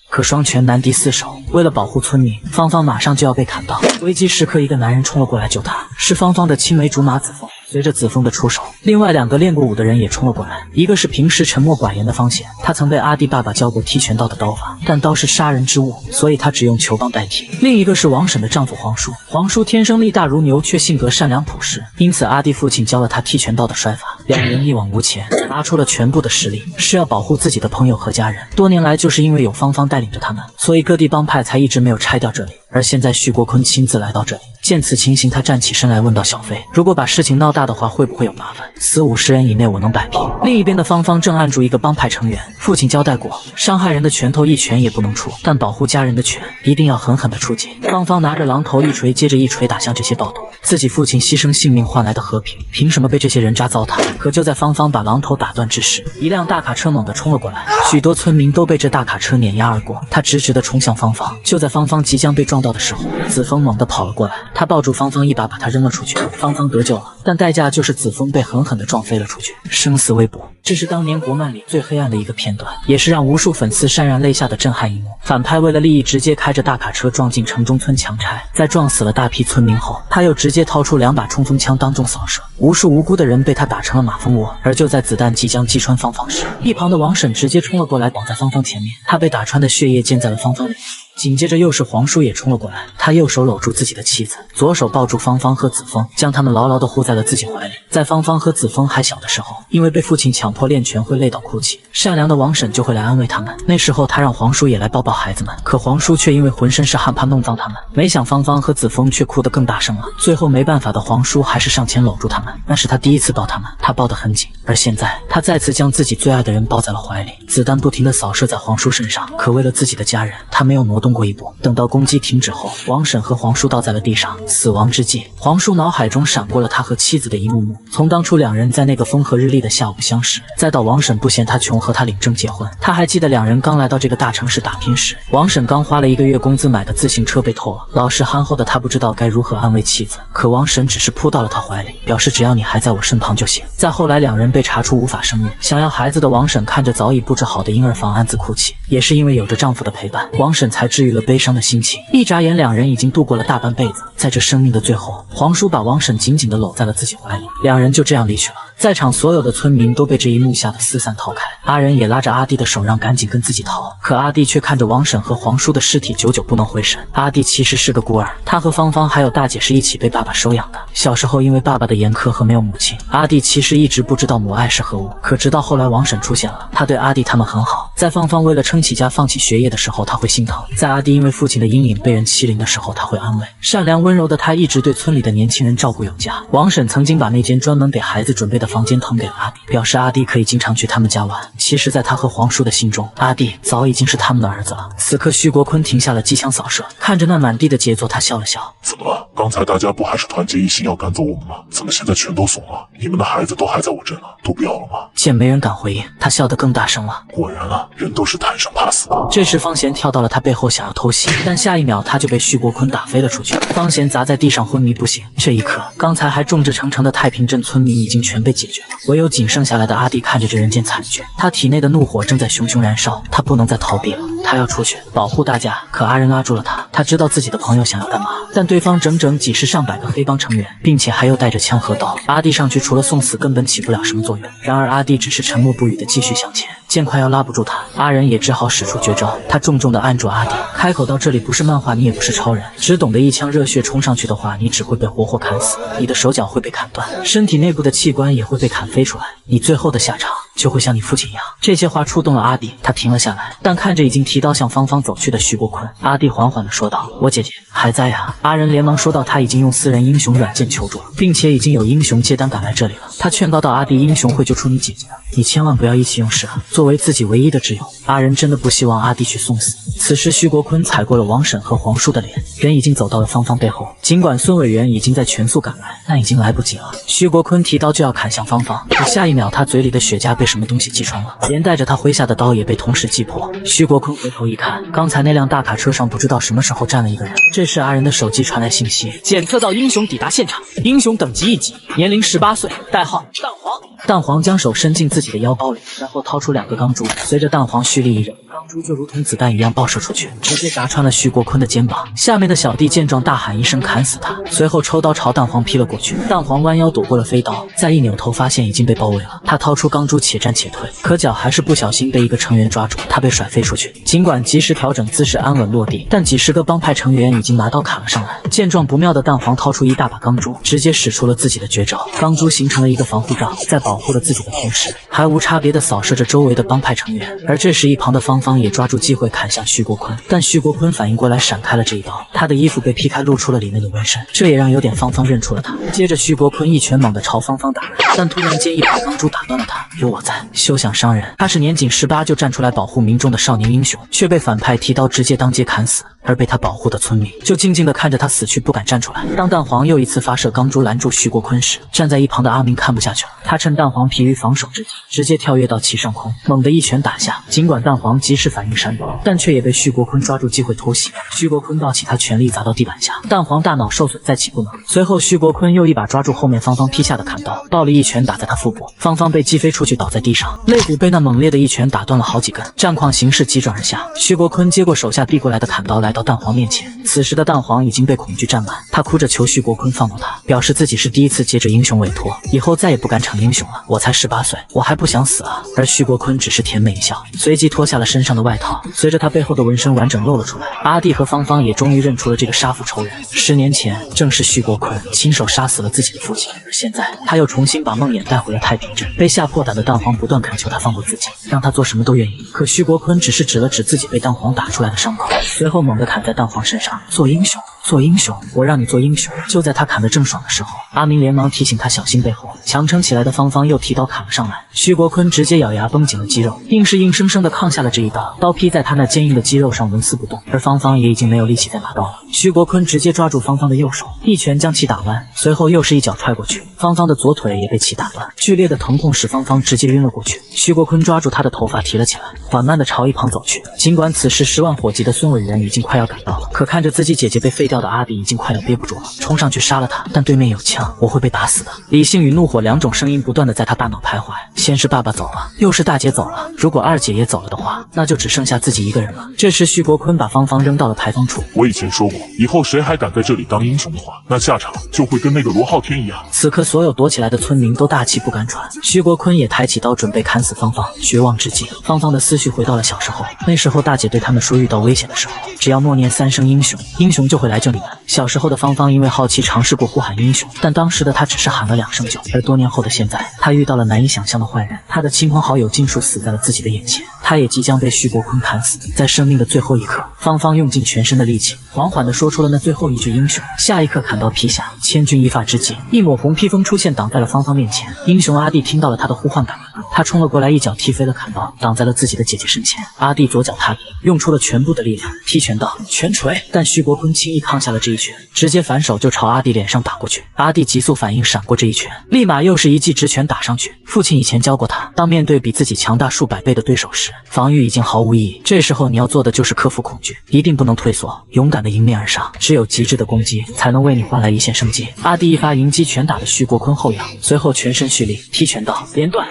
可双拳难敌四手，为了保护村民，芳芳马上就要被砍到。危机时刻，一个男人冲了过来救她，是芳芳的青梅竹马子枫。随着子枫的出手，另外2个练过武的人也冲了过来。一个是平时沉默寡言的方显，他曾被阿弟爸爸教过踢拳道的刀法，但刀是杀人之物，所以他只用球棒代替。另一个是王婶的丈夫黄叔，黄叔天生力大如牛，却性格善良朴实，因此阿弟父亲教了他踢拳道的摔法。2人一往无前，拿出了全部的实力，是要保护自己的朋友和家人。多年来就是因为有芳芳带领着他们，所以各地帮派才一直没有拆掉这里。而现在徐国坤亲自来到这里，见此情形，他站起身来问道小飞，如果把事情闹大的话，会不会有麻烦？死50人以内我能摆平。另一边的芳芳正按住一个帮派成员，父亲交代过，伤害人的拳头一拳也不能出，但保护家人的拳一定要狠狠的出击。芳芳拿着榔头一锤接着一锤打向这些暴徒，自己父亲牺牲性命换来的和平，凭什么被这些人渣糟蹋？可就在芳芳把榔头打断之时，一辆大卡车猛地冲了过来，许多村民都被这大卡车碾压而过。他直直的冲向芳芳，就在芳芳即将被撞到的时候，子枫猛地跑了过来，他抱住芳芳一把把她扔了出去，芳芳得救了，但代价就是子枫被狠狠地撞飞了出去，生死未卜。这是当年国漫里最黑暗的一个片段，也是让无数粉丝潸然泪下的震撼一幕。反派为了利益，直接开着大卡车撞进城中村强拆，在撞死了大批村民后，他又直接掏出2把冲锋枪当众扫射，无数无辜的人被他打成了马蜂窝。而就在子弹即将击穿芳芳时，一旁的王婶直接冲了过来，挡在芳芳前面，他被打穿的血液溅在了芳芳脸上。紧接着又是皇叔也冲了过来，他右手搂住自己的妻子，左手抱住芳芳和子枫，将他们牢牢地护在了自己怀里。在芳芳和子枫还小的时候，因为被父亲强迫练拳会累到哭泣，善良的王婶就会来安慰他们。那时候他让皇叔也来抱抱孩子们，可皇叔却因为浑身是汗怕弄脏他们，没想芳芳和子枫却哭得更大声了。最后没办法的皇叔还是上前搂住他们，那是他第一次抱他们，他抱得很紧。而现在他再次将自己最爱的人抱在了怀里，子弹不停地扫射在皇叔身上，可为了自己的家人，他没有挪动过一步。等到攻击停止后，王婶和皇叔倒在了地上，死亡之际，皇叔脑海中闪过了他和妻子的一幕幕，从当初两人在那个风和日丽的下午相识，再到王婶不嫌他穷和他领证结婚。他还记得两人刚来到这个大城市打拼时，王婶刚花了1个月工资买的自行车被偷了，老实憨厚的他不知道该如何安慰妻子，可王婶只是扑到了他怀里，表示只要你还在我身旁就行。再后来两人被查出无法生育，想要孩子的王婶看着早已布置好的婴儿房暗自哭泣，也是因为有着丈夫的陪伴，王婶才治愈了悲伤的心情。一眨眼两人已经度过了大半辈子，在这生命的最后，皇叔把王婶紧紧地搂在了自己怀里，两人就这样离去了。在场所有的村民都被这一幕吓得四散逃开，阿仁也拉着阿弟的手让赶紧跟自己逃，可阿弟却看着王婶和皇叔的尸体久久不能回神。阿弟其实是个孤儿，他和芳芳还有大姐是一起被爸爸收养的，小时候因为爸爸的严苛和没有母亲，阿弟其实一直不知道母爱是何物，可直到后来王婶出现了，他对阿弟他们很好，在芳芳为了撑起家放弃学业的时候他会心疼，在阿弟因为父亲的阴影被人欺凌的时候他会安慰。善良温柔的他一直对村里的年轻人照顾有加，王婶曾经把那间专门给孩子准备的房间腾给了阿弟，表示阿弟可以经常去他们家玩。其实在他和皇叔的心中，阿弟早已经是他们的儿子了。此刻徐国坤停下了机枪扫射，看着那满地的杰作他笑了笑，怎么了？刚才大家不还是团结一心要赶走我们吗？怎么现在全都怂了？你们的孩子都还在我这呢，都不要了吗？见没人敢回应，他笑得更大声了。果然啊，人都是贪生怕死的。这时方贤跳到了他背后想要偷袭，但下一秒他就被徐国坤打飞了出去，方贤砸在地上昏迷不醒。这一刻，刚才还众志成城的太平镇村民已经全被解决了，唯有仅剩下来的阿弟看着这人间惨剧，他体内的怒火正在熊熊燃烧，他不能再逃避了，他要出去保护大家。可阿仁拉住了他，他知道自己的朋友想要干嘛，但对方整整几十上百个黑帮成员，并且还有带着枪和刀，阿弟上去除了送死根本起不了什么作用。然而阿弟只是沉默不语的继续向前，见快要拉不住他，阿仁也只好使出绝招，他重重的按住阿弟，开口道：这里不是漫画，你也不是超人，只懂得一腔热血冲上去的话，你只会被活活砍死，你的手脚会被砍断，身体内部的器官也会被砍飞出来，你最后的下场就会像你父亲一样。这些话触动了阿弟，他停了下来，但看着已经提刀向芳芳走去的徐国坤，阿弟缓缓地说道：我姐姐还在呀。阿仁连忙说道：他已经用私人英雄软件求助了，并且已经有英雄接单赶来这里了。他劝告道：阿弟，英雄会救出你姐姐的，你千万不要意气用事啊，作为自己唯一的挚友，阿仁真的不希望阿弟去送死。此时徐国坤踩过了王婶和皇叔的脸，人已经走到了芳芳背后，尽管孙委员已经在全速赶来，但已经来不及了。徐国坤提刀就要砍向芳芳，可下一秒他嘴里的雪茄被什么东西击穿了，连带着他挥下的刀也被同时击破。徐国坤回头一看，刚才那辆大卡车上不知道什么时候站了一个人。这时阿仁的手机传来信息，检测到英雄抵达现场，英雄等级1级，年龄18岁，代号蛋黄。蛋黄将手伸进自己的腰包里，然后掏出2个钢珠，随着蛋黄蓄力一扔，钢珠就如同子弹一样爆射出去，直接砸穿了徐国坤的肩膀。下面的小弟见状大喊一声砍死他，随后抽刀朝蛋黄劈了过去。蛋黄弯腰躲过了飞刀，再一扭头发现已经被包围了，他掏出钢珠且战且退，可脚还是不小心被一个成员抓住，他被甩飞出去。尽管及时调整姿势安稳落地，但几十个帮派成员已经拿刀砍了上来。见状不妙的蛋黄掏出一大把钢珠，直接使出了自己的绝招，钢珠形成了一个防护罩，在保护了自己的同时，还无差别的扫射着周围的帮派成员。而这时一旁的芳芳也抓住机会砍向徐国坤，但徐国坤反应过来闪开了这一刀，他的衣服被劈开，露出了里面的纹身，这也让有点芳芳认出了他。接着徐国坤一拳猛地朝芳芳打来，但突然间一把钢珠打断了他，有我在，休想伤人。他是年仅18就站出来保护民众的少年英雄，却被反派提刀直接当街砍死，而被他保护的村民就静静地看着他死去，不敢站出来。当蛋黄又一次发射钢珠拦住徐国坤时，站在一旁的阿明看不下去了，他趁蛋黄疲于防守之际，直接跳跃到其上空，猛地一拳打下。尽管蛋黄及时反应闪躲，但却也被徐国坤抓住机会偷袭。徐国坤倒起，他全力砸到地板下，蛋黄大脑受损再起不能。随后徐国坤又一把抓住后面芳芳劈下的砍刀，暴力一拳打在他腹部，芳芳被击飞出去倒在地上，肋骨被那猛烈的一拳打断了好几根。战况形势急转而下，徐国坤接过手下递过来的砍刀，来到蛋黄面前，此时的蛋黄已经被恐惧占满，他哭着求徐国坤放过他，表示自己是第一次接着英雄委托，以后再也不敢逞英雄了。我才18岁，我还不想死啊！而徐国坤只是甜美一笑，随即脱下了身上的外套，随着他背后的纹身完整露了出来。阿弟和芳芳也终于认出了这个杀父仇人。10年前，正是徐国坤亲手杀死了自己的父亲，而现在他又重新把梦魇带回了太平镇。被吓破胆的蛋黄不断恳求他放过自己，让他做什么都愿意。可徐国坤只是指了指自己被蛋黄打出来的伤口，随后猛地砍在蛋黄身上，做英雄。做英雄，我让你做英雄。就在他砍得正爽的时候，阿明连忙提醒他小心背后。强撑起来的芳芳又提刀砍了上来，徐国坤直接咬牙绷紧了肌肉，硬是硬生生的抗下了这一刀。刀劈在他那坚硬的肌肉上纹丝不动，而芳芳也已经没有力气再拿刀了。徐国坤直接抓住芳芳的右手，一拳将其打弯，随后又是一脚踹过去，芳芳的左腿也被其打断。剧烈的疼痛使芳芳直接晕了过去。徐国坤抓住她的头发提了起来，缓慢的朝一旁走去。尽管此时10万火急的孙伟元已经快要赶到了，可看着自己姐姐被废掉的阿弟已经快要憋不住了，冲上去杀了他，但对面有枪，我会被打死的。理性与怒火两种声音不断的在他大脑徘徊，先是爸爸走了，又是大姐走了，如果二姐也走了的话，那就只剩下自己一个人了。这时徐国坤把芳芳扔到了牌坊处。我以前说过，以后谁还敢在这里当英雄的话，那下场就会跟那个罗浩天一样。此刻所有躲起来的村民都大气不敢喘，徐国坤也抬起刀准备砍死芳芳。绝望之际，芳芳的思绪回到了小时候，那时候大姐对他们说，遇到危险的时候，只要默念3声英雄，英雄就会来救你们。小时候的芳芳因为好奇尝试过呼喊英雄，但当时的她只是喊了2声救。而多年后的现在，她遇到了难以想象的坏人，她的亲朋好友尽数死在了自己的眼前，她也即将被徐国坤砍死。在生命的最后一刻，芳芳用尽全身的力气，缓缓地说出了那最后一句英雄。下一刻砍刀劈下，千钧一发之际，一抹红披风出现，挡在了芳芳面前。英雄阿弟听到了她的呼唤赶来了，他冲了过来，一脚踢飞了砍刀，挡在了自己的姐姐身前。阿弟左脚踏地，用出了全部的力量，踢拳道、拳锤，但徐国坤轻易抗下了这一拳，直接反手就朝阿弟脸上打过去。阿弟急速反应，闪过这一拳，立马又是一记直拳打上去。父亲以前教过他，当面对比自己强大数百倍的对手时，防御已经毫无意义，这时候你要做的就是克服恐惧，一定不能退缩，勇敢的迎面而上，只有极致的攻击才能为你换来一线生机。阿弟一发迎击拳打的徐国坤后仰，随后全身蓄力踢拳道连断，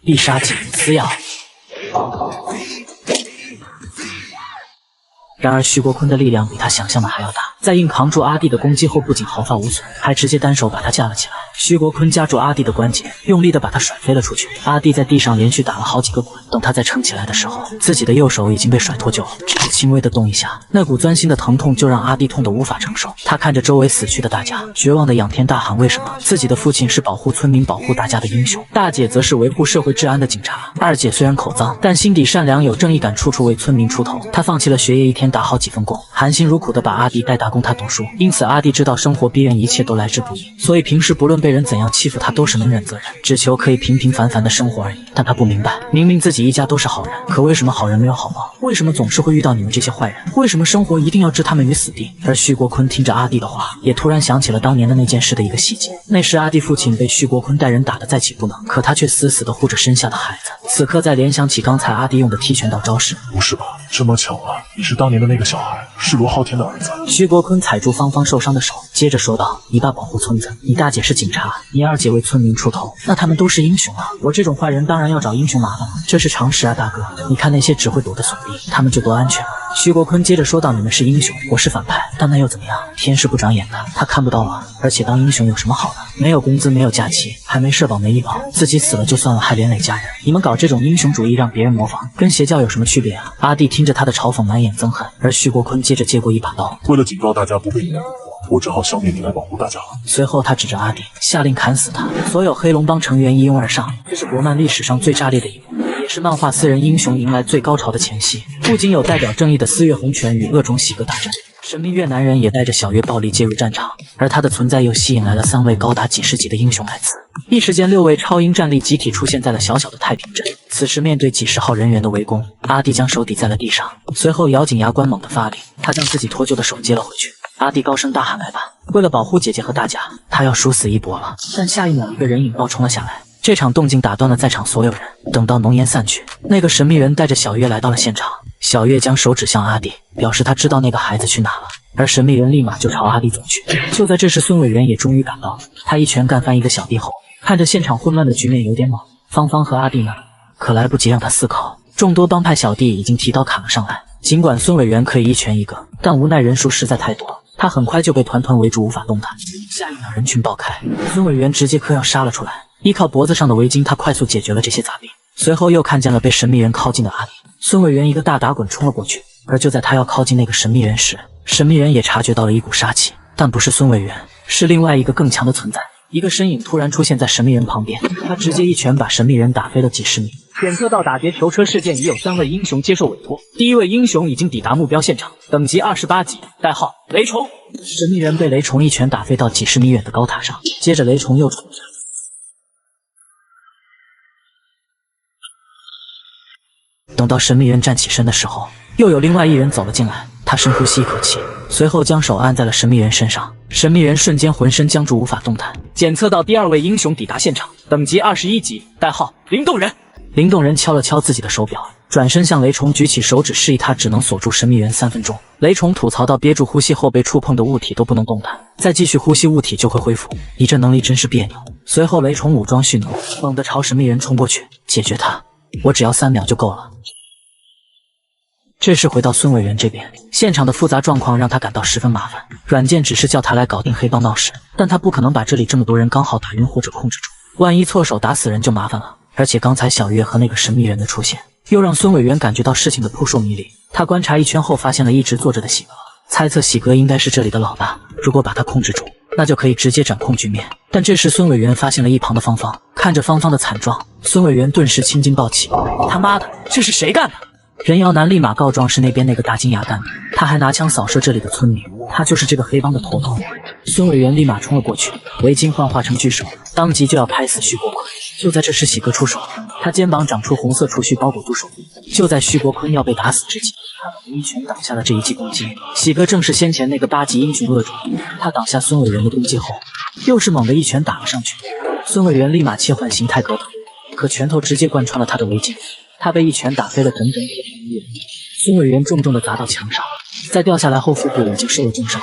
必杀技撕咬。然而徐国坤的力量比他想象的还要大，在硬扛住阿弟的攻击后，不仅毫发无损，还直接单手把他架了起来。徐国坤夹住阿弟的关节，用力的把他甩飞了出去。阿弟在地上连续打了好几个滚，等他再撑起来的时候，自己的右手已经被甩脱臼了，只是轻微的动一下，那股钻心的疼痛就让阿弟痛得无法承受。他看着周围死去的大家，绝望的仰天大喊：为什么自己的父亲是保护村民、保护大家的英雄，大姐则是维护社会治安的警察？二姐虽然口脏，但心底善良，有正义感，处处为村民出头。她放弃了学业，一天打好几份工，含辛茹苦的把阿弟带大供他读书。因此阿弟知道生活逼人，一切都来之不易，所以平时不论被人怎样欺负，他都是能忍则忍，只求可以平平凡凡的生活而已。但他不明白，明明自己一家都是好人，可为什么好人没有好报？为什么总是会遇到你们这些坏人？为什么生活一定要置他们于死地？而徐国坤听着阿弟的话，也突然想起了当年的那件事的一个细节。那时阿弟父亲被徐国坤带人打得再起不能，可他却死死地护着身下的孩子。此刻再联想起刚才阿弟用的踢拳道招式，不是吧？这么巧啊！你是当年的那个小孩，是罗浩天的儿子。徐国坤踩住芳芳受伤的手，接着说道：你爸保护村子，你大姐是警察，你二姐为村民出头，那他们都是英雄啊！我这种坏人当然要找英雄麻烦了，这是常识啊，大哥。你看那些只会躲的怂逼，他们就多安全了。徐国坤接着说道：你们是英雄，我是反派，但那又怎么样？天是不长眼的，他看不到啊。而且当英雄有什么好的？没有工资，没有假期，还没社保，没医保，自己死了就算了，还连累家人。你们搞这种英雄主义让别人模仿，跟邪教有什么区别啊？阿弟听着他的嘲讽，满眼憎恨。而徐国坤接着接过一把刀，为了警告大家不被你们蛊惑，我只好消灭你来保护大家了。随后他指着阿弟，下令砍死他。所有黑龙帮成员一拥而上，这是国漫历史上最炸裂的一幕，也是漫画私人英雄迎来最高潮的前夕。不仅有代表正义的四月红拳与恶种喜哥大战，神秘越南人也带着小月暴力介入战场，而他的存在又吸引来了3位高达几十级的英雄来此。一时间6位超英战力集体出现在了小小的太平镇。此时面对几十号人员的围攻，阿弟将手抵在了地上，随后咬紧牙关猛地发力，他将自己脱臼的手接了回去。阿弟高声大喊：来吧！为了保护姐姐和大家，他要殊死一搏了。但下一秒一个人影爆冲了下来，这场动静打断了在场所有人。等到浓烟散去，那个神秘人带着小月来到了现场。小月将手指向阿弟，表示他知道那个孩子去哪了，而神秘人立马就朝阿弟走去。就在这时，孙伟元也终于赶到了，他一拳干翻一个小弟后，看着现场混乱的局面有点懵。芳芳和阿弟呢？可来不及让他思考，众多帮派小弟已经提刀砍了上来。尽管孙伟元可以一拳一个，但无奈人数实在太多，他很快就被团团围住，无法动弹。下一秒人群爆开，孙伟元直接嗑药杀了出来。依靠脖子上的围巾，他快速解决了这些杂病。随后又看见了被神秘人靠近的阿迪，孙伟元一个大打滚冲了过去。而就在他要靠近那个神秘人时，神秘人也察觉到了一股杀气，但不是孙伟元，是另外一个更强的存在。一个身影突然出现在神秘人旁边，他直接一拳把神秘人打飞了几十米。检测到打劫囚车事件已有3位英雄接受委托，第1位英雄已经抵达目标现场，等级28级，代号雷虫。神秘人被雷虫一拳打飞到几十米远的高塔上，接着雷虫又冲上。等到神秘人站起身的时候，又有另外一人走了进来。他深呼吸一口气，随后将手按在了神秘人身上，神秘人瞬间浑身僵住，无法动弹。检测到第2位英雄抵达现场，等级21级，代号灵动人。灵动人敲了敲自己的手表，转身向雷虫举起手指示意他只能锁住神秘人3分钟。雷虫吐槽到憋住呼吸后被触碰的物体都不能动弹，再继续呼吸物体就会恢复，你这能力真是别扭。随后雷虫武装蓄能，猛地朝神秘人冲过去，解决他，我只要3秒就够了。这时回到孙伟元这边，现场的复杂状况让他感到十分麻烦。软件只是叫他来搞定黑帮闹事，但他不可能把这里这么多人刚好打晕或者控制住，万一错手打死人就麻烦了。而且刚才小月和那个神秘人的出现，又让孙伟元感觉到事情的扑朔迷离。他观察一圈后，发现了一直坐着的喜哥，猜测喜哥应该是这里的老大，如果把他控制住，那就可以直接掌控局面。但这时孙伟元发现了一旁的芳芳，看着芳芳的惨状，孙伟元顿时青筋暴起，他妈的，这是谁干的？人妖男立马告状是那边那个大金牙干的，他还拿枪扫射这里的村民，他就是这个黑帮的头头。孙伟元立马冲了过去，围巾幻化成巨手，当即就要拍死徐国坤。就在这时，喜哥出手，他肩膀长出红色触须包裹住手臂。就在徐国坤要被打死之际，他猛地一拳挡下了这一记攻击。喜哥正是先前那个8级英雄恶种，他挡下孙伟元的攻击后，又是猛地一拳打了上去。孙伟元立马切换形态格斗，可拳头直接贯穿了他的围巾。他被一拳打飞了整整1米。孙伟元重重地砸到墙上，在掉下来后腹部已经受了重伤，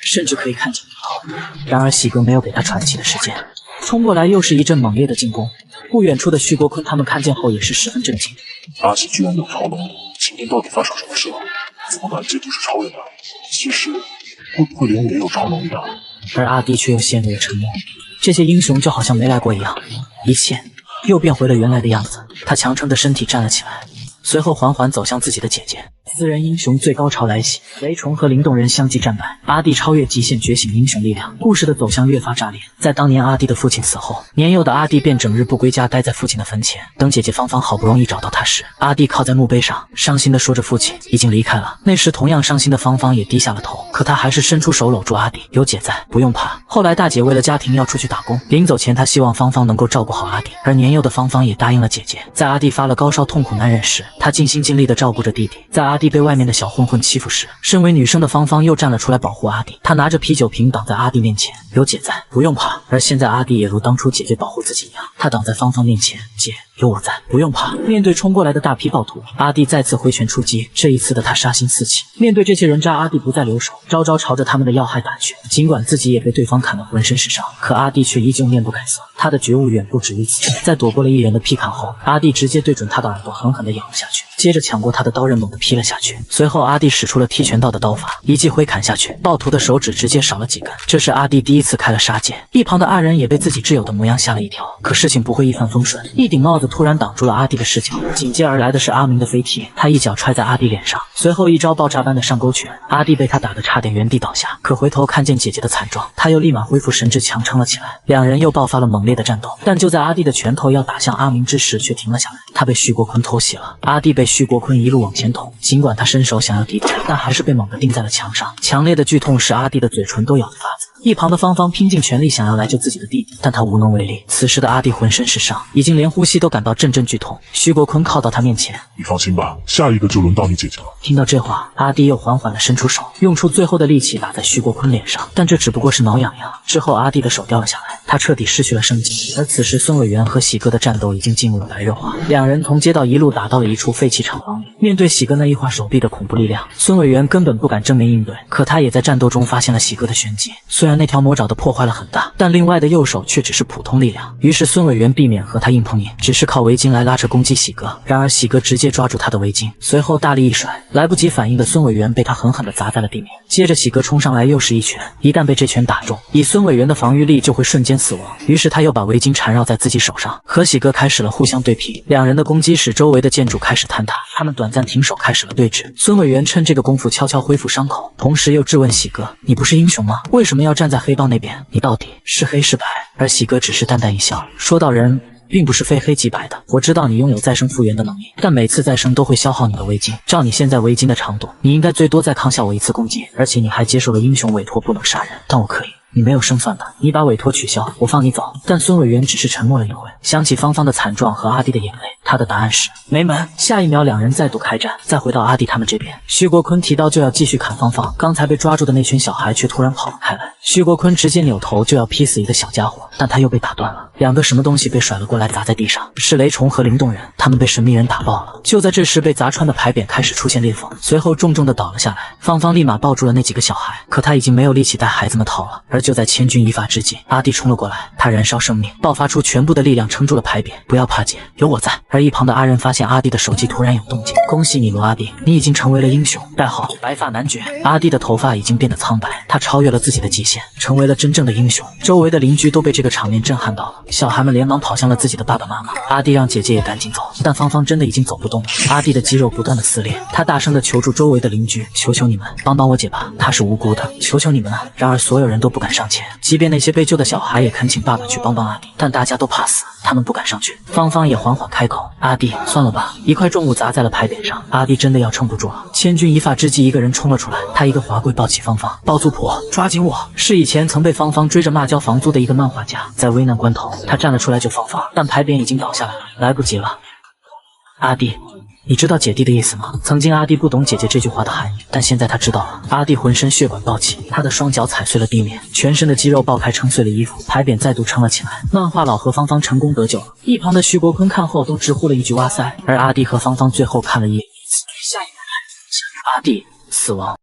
甚至可以看见骨头。然而喜哥没有给他喘气的时间，冲过来又是一阵猛烈的进攻。不远处的徐国坤他们看见后也是十分震惊。阿喜居然有超能，今天到底发生什么事了？怎么满街都是超人啊？其实会不会连我也有超能力啊？而阿弟却又陷入了沉默。这些英雄就好像没来过一样，一切又变回了原来的样子。他强撑着身体站了起来，随后缓缓走向自己的姐姐。私人英雄最高潮来袭，雷虫和灵动人相继战败，阿弟超越极限觉醒英雄力量。故事的走向越发炸裂。在当年阿弟的父亲死后，年幼的阿弟便整日不归家，待在父亲的坟前。等姐姐芳芳好不容易找到他时，阿弟靠在墓碑上，伤心地说着父亲已经离开了。那时同样伤心的芳芳也低下了头，可她还是伸出手搂住阿弟，有姐在，不用怕。后来大姐为了家庭要出去打工，临走前她希望芳芳能够照顾好阿弟，而年幼的芳芳也答应了姐姐。在阿弟发了高烧痛苦难忍时，她尽心尽力地照顾着弟弟。在阿弟被外面的小混混欺负时，身为女生的芳芳又站了出来保护阿弟。她拿着啤酒瓶挡在阿弟面前，有姐在，不用怕。而现在阿弟也如当初姐姐保护自己一样，他挡在芳芳面前，姐，有我在，不用怕。面对冲过来的大批暴徒，阿弟再次挥拳出击，这一次的他杀心四起。面对这些人渣，阿弟不再留手，招招朝着他们的要害打去。尽管自己也被对方砍得浑身是伤，可阿弟却依旧面不改色。他的觉悟远不止于此。在躲过了一人的劈砍后，阿弟直接对准他的耳朵狠狠地咬了下去，接着抢过他的刀刃猛地劈了下去。随后阿弟使出了踢拳道的刀法，一记挥砍下去，暴徒的手指直接少了几根。这是阿弟第一次开了杀戒，一旁的阿仁也被自己挚友的模样吓了一跳。可事情不会一帆风顺，一顶帽子突然挡住了阿弟的视角，紧接而来的是阿明的飞踢，他一脚踹在阿弟脸上，随后一招爆炸般的上勾拳，阿弟被他打得差点原地倒下。可回头看见姐姐的惨状，他又立马恢复神智，强撑了起来。两人又爆发了猛烈的战斗，但就在阿弟的拳头要打向阿明之时，却停了下来。他被徐国坤偷袭了，阿弟被徐国坤一路往前捅，尽管他伸手想要抵挡，但还是被猛地钉在了墙上。强烈的剧痛使阿弟的嘴唇都咬得发紫。一旁的芳芳拼尽全力想要来救自己的弟弟，但他无能为力。此时的阿弟浑身是伤，已经连呼吸都感到阵阵剧痛。徐国坤靠到他面前，你放心吧，下一个就轮到你姐姐了。听到这话，阿弟又缓缓地伸出手，用出最后的力气打在徐国坤脸上，但这只不过是挠痒痒。之后阿弟的手掉了下来，他彻底失去了生机。而此时孙伟元和喜哥的战斗已经进入了白热化，两人从街道一路打到了一处废弃厂房里。面对喜哥那一划手臂的恐怖力量，孙伟元根本不敢正面应对，可他也在战斗中发现了喜哥的玄机。虽然那条魔爪的破坏了很大，但另外的右手却只是普通力量。于是孙委员避免和他硬碰硬，只是靠围巾来拉扯攻击喜哥。然而喜哥直接抓住他的围巾，随后大力一甩，来不及反应的孙委员被他狠狠地砸在了地面。接着喜哥冲上来又是一拳，一旦被这拳打中，以孙委员的防御力就会瞬间死亡。于是他又把围巾缠绕在自己手上，和喜哥开始了互相对拼。两人的攻击使周围的建筑开始坍塌，他们短暂停手，开始了对峙。孙委员趁这个功夫悄悄恢复伤口，同时又质问喜哥：“你不是英雄吗？为什么要站在黑帮那边？你到底是黑是白？”而喜哥只是淡淡一笑，说道：“人并不是非黑即白的，我知道你拥有再生复原的能力，但每次再生都会消耗你的围巾。照你现在围巾的长度，你应该最多再抗下我一次攻击，而且你还接受了英雄委托，不能杀人。但我可以。”你没有胜算的，你把委托取消，我放你走。但孙委员只是沉默了一会，想起芳芳的惨状和阿弟的眼泪，他的答案是没门。下一秒，两人再度开战。再回到阿弟他们这边，徐国坤提刀就要继续砍芳芳，刚才被抓住的那群小孩却突然跑了开来。徐国坤直接扭头就要劈死一个小家伙，但他又被打断了。两个什么东西被甩了过来，砸在地上，是雷虫和灵动人，他们被神秘人打爆了。就在这时，被砸穿的牌匾开始出现裂缝，随后重重的倒了下来。芳芳立马抱住了那几个小孩，可他已经没有力气带孩子们逃了。而就在千钧一发之际，阿弟冲了过来，他燃烧生命，爆发出全部的力量撑住了牌匾。不要怕姐，有我在。而一旁的阿仁发现阿弟的手机突然有动静，恭喜你罗阿弟，你已经成为了英雄，代号白发男爵。阿弟的头发已经变得苍白，他超越了自己的极限，成为了真正的英雄。周围的邻居都被这个场面震撼到了，小孩们连忙跑向了自己的爸爸妈妈。阿弟让姐姐也赶紧走，但芳芳真的已经走不动了。阿弟的肌肉不断的撕裂，他大声的求助周围的邻居，求求你们帮帮我姐吧，她是无辜的，求求你们啊！然而所有人都不敢上前，即便那些被救的小孩也恳请爸爸去帮帮阿弟，但大家都怕死，他们不敢上去。芳芳也缓缓开口：“阿弟，算了吧。”一块重物砸在了牌匾上，阿弟真的要撑不住了。千钧一发之际，一个人冲了出来，他一个滑跪抱起芳芳：“包租婆，抓紧我！”是以前曾被芳芳追着骂交房租的一个漫画家，在危难关头，他站了出来救芳芳，但牌匾已经倒下来了，来不及了。阿弟，你知道姐弟的意思吗？曾经阿弟不懂姐姐这句话的含义，但现在他知道了。阿弟浑身血管暴起，他的双脚踩碎了地面，全身的肌肉爆开，撑碎了衣服，牌匾再度撑了起来。漫画老和芳芳成功得救了。一旁的徐国坤看后都直呼了一句哇塞，而阿弟和芳芳最后看了一眼，下一秒阿弟死亡。